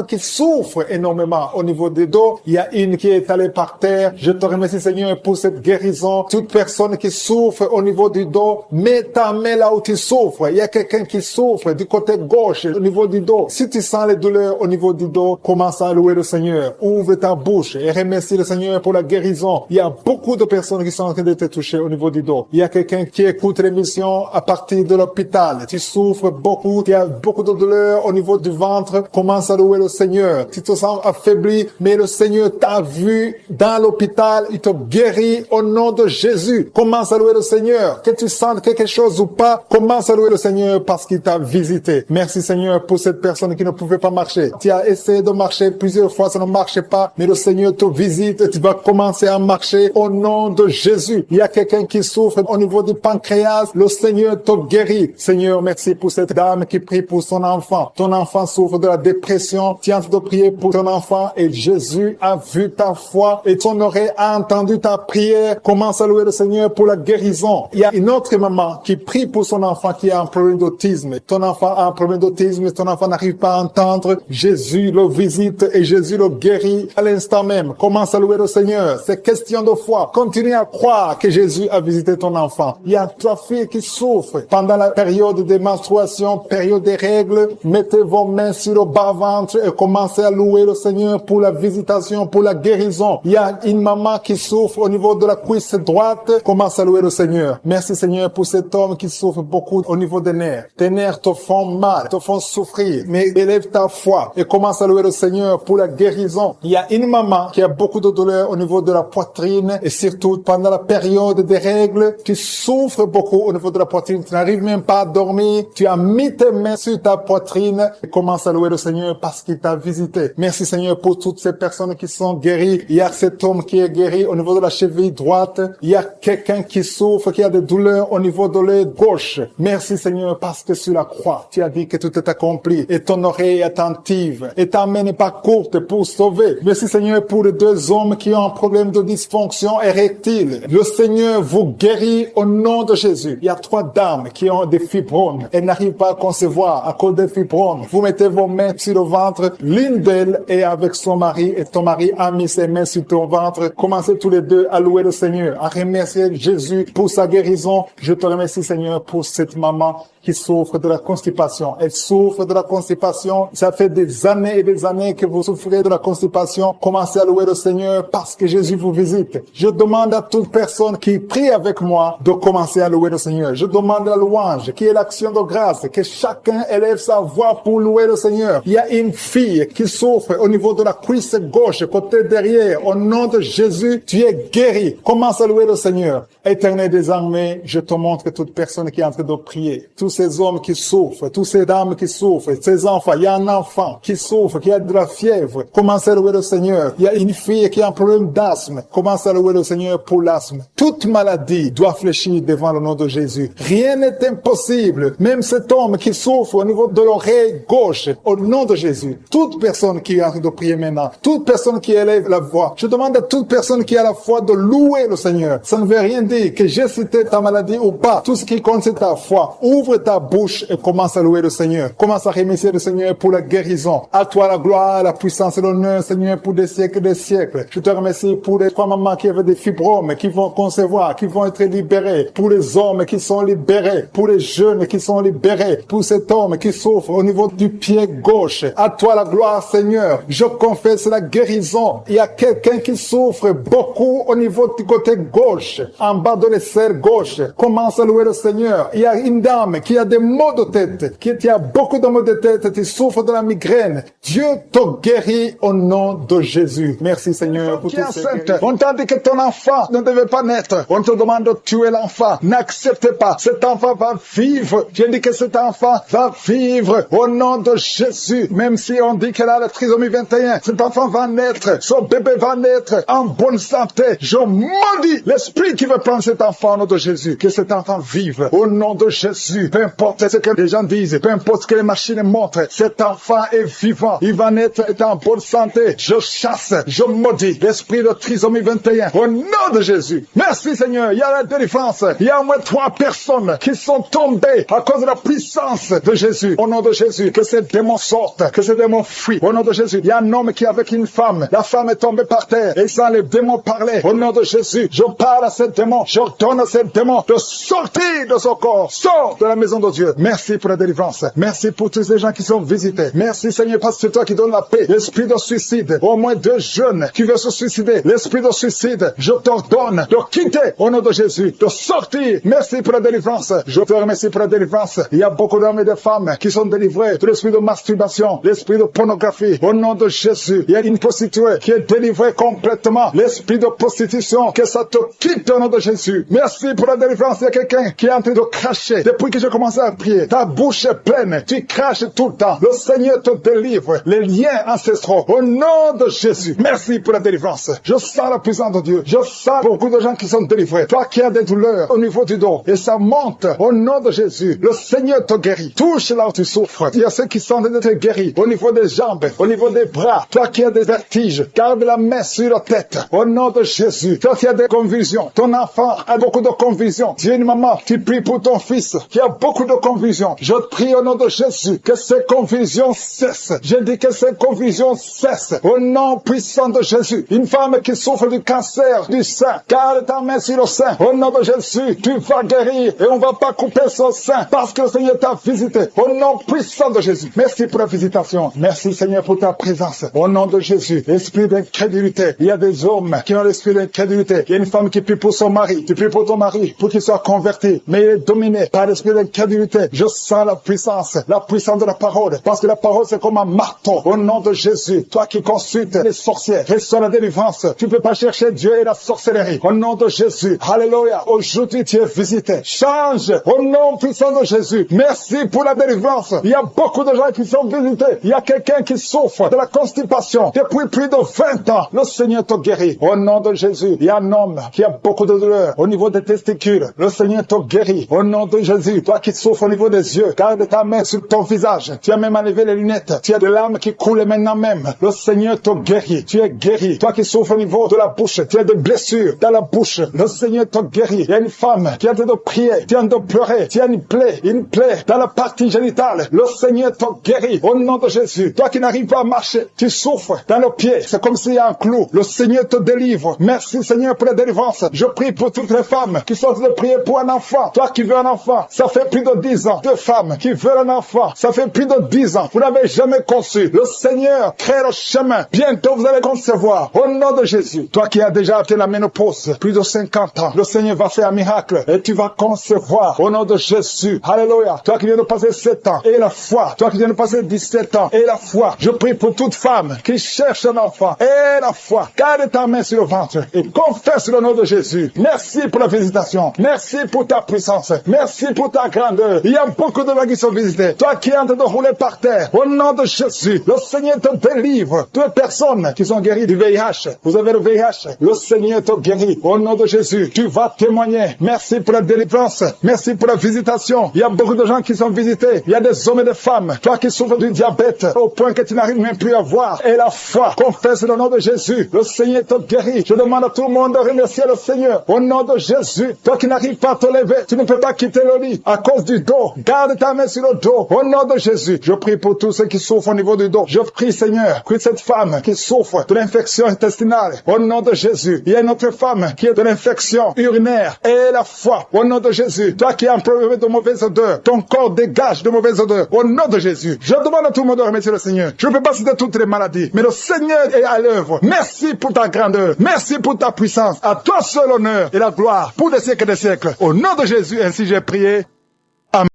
qui souffrent énormément au niveau des dos. Il y a une qui est allée par terre. Je te remercie, Seigneur, pour cette guérison. Toute personne qui souffre au niveau du dos, mets ta main là où tu souffres. Il y a quelqu'un qui souffre du côté gauche, au niveau du dos. Si tu sens les douleurs au niveau du dos, commence à louer le Seigneur. Ouvre ta bouche et remercie le Seigneur pour la guérison. Il y a beaucoup de personnes qui sont en train d'être touchées au niveau du dos. Il y a quelqu'un qui écoute l'émission à partir de l'hôpital. Tu souffres beaucoup, tu as beaucoup de douleurs au niveau du ventre. Commence à louer le Seigneur. Tu te sens affaibli, mais le Seigneur t'a vu dans l'hôpital. Il te guérit au nom de Jésus. Commence à louer le Seigneur. Que tu sentes quelque chose ou pas, commence à louer le Seigneur parce qu'il t'a visité. Merci Seigneur pour cette personne qui ne pouvait pas marcher. Tu as essayé de marcher plusieurs fois, ça ne marchait pas, mais le Seigneur te visite et tu vas commencer à marcher au nom de Jésus. Il y a quelqu'un qui souffre au niveau du pancréas, le Seigneur te guérit. Seigneur, merci pour cette dame qui prie pour son enfant. Ton enfant souffre de la dépression. Tu es en train de prier pour ton enfant et Jésus a vu ta foi et ton oreille a entendu ta prière. Commence à louer le Seigneur pour la guérison. Il y a une autre maman qui prie pour son enfant qui a un problème d'autisme. Ton enfant a un problème d'autisme, ton enfant n'arrive pas à entendre. Jésus le visite et Jésus le guérit à l'instant même. Commence à louer le Seigneur. C'est question de foi. Continue à croire que Jésus a visité ton enfant. Il y a 3 filles qui souffrent pendant la période de menstruation, période des règles. Mettez vos mains sur le bas-ventre et commencez à louer le Seigneur pour la visitation, pour la guérison. Il y a une maman qui souffre au niveau de la cuisse droite. Commence à louer le Seigneur. Merci Seigneur pour cet homme qui souffre beaucoup au niveau des nerfs. Tes nerfs te font mal, te font souffrir. Mais élève ta foi et commence à louer le Seigneur pour la guérison. Il y a une maman qui a beaucoup de douleur au niveau de la poitrine et surtout pendant la période des règles, tu souffres beaucoup au niveau de la poitrine. Tu n'arrives même pas à dormir. Tu as mis tes mains sur ta poitrine et commence à louer le Seigneur parce qu'il t'a visité. Merci Seigneur pour toutes ces personnes qui sont guéries. Il y a cet homme qui est guéri au niveau de la cheville droite. Il y a quelqu'un qui souffre, qui a des douleurs au niveau de l'œil gauche. Merci Seigneur parce que sur la croix, tu as dit que tout est accompli et ton oreille est attentive et ta main n'est pas courte pour sauver. Merci Seigneur pour les 2 hommes qui ont un problème de dysfonction érectile. Le Seigneur vous guérit au nom de Jésus. Il y a 3 dames qui ont des fibromes. Elles n'arrivent pas à concevoir à cause des fibromes. Vous mettez vos mains sur le ventre. L'une d'elles est avec son mari et ton mari a mis ses mains sur ton ventre. Commencez tous les 2 à louer le Seigneur, à remercier Jésus pour sa guérison. Je te remercie Seigneur pour cette maman qui souffre de la constipation. Elle souffre de la constipation. Ça fait des années et des années que vous souffrez de la constipation. Commencez à louer le Seigneur parce que Jésus vous visite. Je demande à toute personne qui prie avec moi de commencer à louer le Seigneur. Je demande la louange, qui est l'action de grâce, que chacun élève sa voix pour louer le Seigneur. Il y a une fille qui souffre au niveau de la cuisse gauche, côté derrière. Au nom de Jésus, tu es guéri. Commence à louer le Seigneur. Éternel des armées, je te montre toute personne qui est en train de prier. Tous ces hommes qui souffrent, toutes ces dames qui souffrent, ces enfants. Il y a un enfant qui souffre, qui a de la fièvre. Commence à louer le Seigneur. Il y a une fille qui a un problème d'asthme. Commence à louer le Seigneur pour l'asthme. Toute maladie doit fléchir devant le nom de Jésus. Rien n'est impossible. Même cet homme qui souffre au niveau de l'oreille gauche, au nom de Jésus. Toute personne qui est en train de prier maintenant, toute personne qui élève la voix, je demande à toute personne qui a la foi de louer le Seigneur. Ça ne veut rien dire que j'ai cité ta maladie ou pas. Tout ce qui compte, c'est ta foi. Ouvre ta bouche et commence à louer le Seigneur. Commence à remercier le Seigneur pour la guérison. À toi la gloire, la puissance et l'honneur, Seigneur, pour des siècles et des siècles. Je te remercie pour les 3 mamans qui avaient des fibromes, qui vont concevoir, qui vont être libérés. Pour les hommes qui sont libérés. Pour les jeunes qui sont libérés. Pour cet homme qui souffre au niveau du pied gauche. À toi la gloire, Seigneur. Je confesse la guérison. Il y a quelqu'un qui souffre beaucoup au niveau du côté gauche, en bas de l'aisselle gauche. Commence à louer le Seigneur. Il y a une dame qui a des maux de tête, qui a beaucoup de maux de tête, qui souffre de la migraine. Dieu te guérit au nom de Jésus. Merci Seigneur pour tout ça. On t'a dit que ton enfant ne devait pas naître. On te demande de tuer l'enfant. N'accepte pas. Cet enfant va vivre. Dieu dit que cet enfant va vivre au nom de Jésus. Même si on dit qu'elle a la trisomie 21, cet enfant va naître. Son bébé va naître en bonne santé. Je maudis l'esprit qui veut prendre cet enfant au nom de Jésus. Que cet enfant vive au nom de Jésus. Peu importe ce que les gens disent, peu importe ce que les machines montrent, cet enfant est vivant. Il va naître en bonne santé. Je chasse, je maudis l'esprit de trisomie 21 au nom de Jésus. Merci Seigneur. Il y a la délivrance. Il y a au moins 3 3 personnes qui sont tombées à cause de la puissance de Jésus. Au nom de Jésus, que ces démons sortent, que ces démons fuient. Au nom de Jésus, il y a un homme qui est avec une femme. La femme est tombée par terre et sans les démons parlaient. Au nom de Jésus, je parle à ces démons. J'ordonne à ces démons de sortir de son corps. Sors de la maison de Dieu. Merci pour la délivrance. Merci pour tous les gens qui sont visités. Merci Seigneur parce que c'est toi qui donnes la paix. L'esprit de suicide, au moins 2 jeunes qui veulent se suicider. L'esprit de suicide, je t'ordonne de quitter au nom de Jésus, de sortir. Merci pour la délivrance. Je te remercie pour la délivrance. Il y a beaucoup d'hommes et de femmes qui sont délivrés de l'esprit de masturbation, l'esprit de pornographie. Au nom de Jésus, il y a une prostituée qui est délivrée complètement. L'esprit de prostitution, que ça te quitte au nom de Jésus. Merci pour la délivrance. Il y a quelqu'un qui est en train de cracher. Depuis que j'ai commencé à prier, ta bouche est pleine. Tu craches tout le temps. Le Seigneur te délivre. Les liens ancestraux. Au nom de Jésus. Merci pour la délivrance. Je sens la puissance de Dieu. Je sens beaucoup de gens qui sont délivrés. Toi qui as des douleurs au niveau du dos et ça monte au nom de Jésus. Le Seigneur te guérit. Touche là où tu souffres. Il y a ceux qui sont d'être guéris au niveau des jambes, au niveau des bras. Toi qui as des vertiges, garde la main sur la tête. Au nom de Jésus. Toi qui as des convulsions. Ton enfant a beaucoup de convulsions. Dieu, une maman, tu pries pour ton fils qui a beaucoup de convulsions. Je prie au nom de Jésus que ces convulsions cessent. Je dis que ces convulsions cessent. Au nom puissant de Jésus. Une femme qui souffre du cancer du sein, garde ta main sur le sein. Au nom de Jésus, tu vas guérir et on ne va pas couper son sein parce que le Seigneur t'a visité. Au nom puissant de Jésus. Merci pour la visitation. Merci Seigneur pour ta présence. Au nom de Jésus, esprit d'incrédulité. Il y a des hommes qui ont l'esprit d'incrédulité. Il y a une femme qui prie pour son mari. Tu pries pour ton mari pour qu'il soit converti. Mais il est dominé par l'esprit d'incrédulité. Je sens la puissance de la parole. Parce que la parole c'est comme un marteau. Au nom de Jésus, toi qui consultes les sorcières, reçois la délivrance. Tu ne peux pas chercher Dieu et la sorcellerie. Au nom de Jésus, alléluia. Aujourd'hui tu es visité. Change au nom puissant de Jésus. Merci pour la délivrance. Il y a beaucoup de gens qui sont visités. Il y a quelqu'un qui souffre de la constipation depuis plus de 20 ans. Le Seigneur te guérit. Au nom de Jésus, il y a un homme qui a beaucoup de douleur au niveau des testicules. Le Seigneur te guérit. Au nom de Jésus, toi qui souffres au niveau des yeux, garde ta main sur ton visage. Tu as même enlevé les lunettes. Tu as de larmes qui coulent maintenant même. Le Seigneur te guérit. Tu es guéri. Toi qui souffres au niveau de la bouche, tu as des blessures dans la bouche. Le Seigneur te guérit. Il y a une femme qui a de prier, qui a de pleurer. Tu as une plaie dans la partie génitale. Le Seigneur te guérit. Au nom de Jésus, toi qui n'arrives pas à marcher, tu souffres dans le pied. C'est comme s'il y a un clou. Le Seigneur te délivre. Merci Seigneur pour la délivrance. Je prie pour toutes les femmes qui sont en train de prier pour un enfant. Toi qui veux un enfant, ça fait plus de 10 ans. 2 femmes qui veulent un enfant, ça fait plus de 10 ans. Vous n'avez jamais conçu. Le Seigneur crée le chemin. Bientôt vous allez concevoir. Au nom de Jésus. Toi qui as déjà atteint la ménopause, plus de 50 ans, le Seigneur va faire un miracle et tu vas concevoir. Au nom de Jésus. Alléluia. Toi qui viens de passer 7 ans et la foi. Toi qui viens de passer 17 ans et la foi. Je prie pour toute femme qui cherche un enfant et la foi. Garde ta main sur le ventre et confesse le nom de Jésus. Merci pour la visitation. Merci pour ta puissance. Merci pour ta grandeur. Il y a beaucoup de gens qui sont visités. Toi qui es en train de rouler par terre. Au nom de Jésus. Le Seigneur te délivre. Toutes les personnes qui sont guéries du VIH. Vous avez le VIH. Le Seigneur te guérit. Au nom de Jésus. Tu vas témoigner. Merci pour la délivrance. Merci pour la visitation. Il y a beaucoup de gens qui sont visités. Il y a des hommes et des femmes. Toi qui souffres du diabète au point que tu n'arrives même plus à voir. Et la foi. Confesse le nom de Jésus. Le Seigneur te guérit. Je demande à tout le monde de remercier le Seigneur. Au nom de Jésus. Toi qui n'arrives pas à te lever. Tu ne peux pas quitter le lit à cause du dos. Garde ta main sur le dos. Au nom de Jésus. Je prie pour tous ceux qui souffrent au niveau du dos. Je prie Seigneur que cette femme qui souffre de l'infection intestinale. Au nom de Jésus. Il y a une autre femme qui est de l'infection urinaire. Et la foi. Au nom de Jésus. Toi qui as un problème de mauvaise odeur. Ton corps dégage de mauvaise odeur. Au nom de Jésus. Je demande à tout le monde de remercier le Seigneur. Je ne peux pas citer toutes les maladies. Mais le Seigneur est à l'œuvre. Merci pour ta grandeur. Merci pour ta puissance. À toi seul l'honneur et la gloire pour des siècles et des siècles. Au nom de Jésus, ainsi j'ai prié.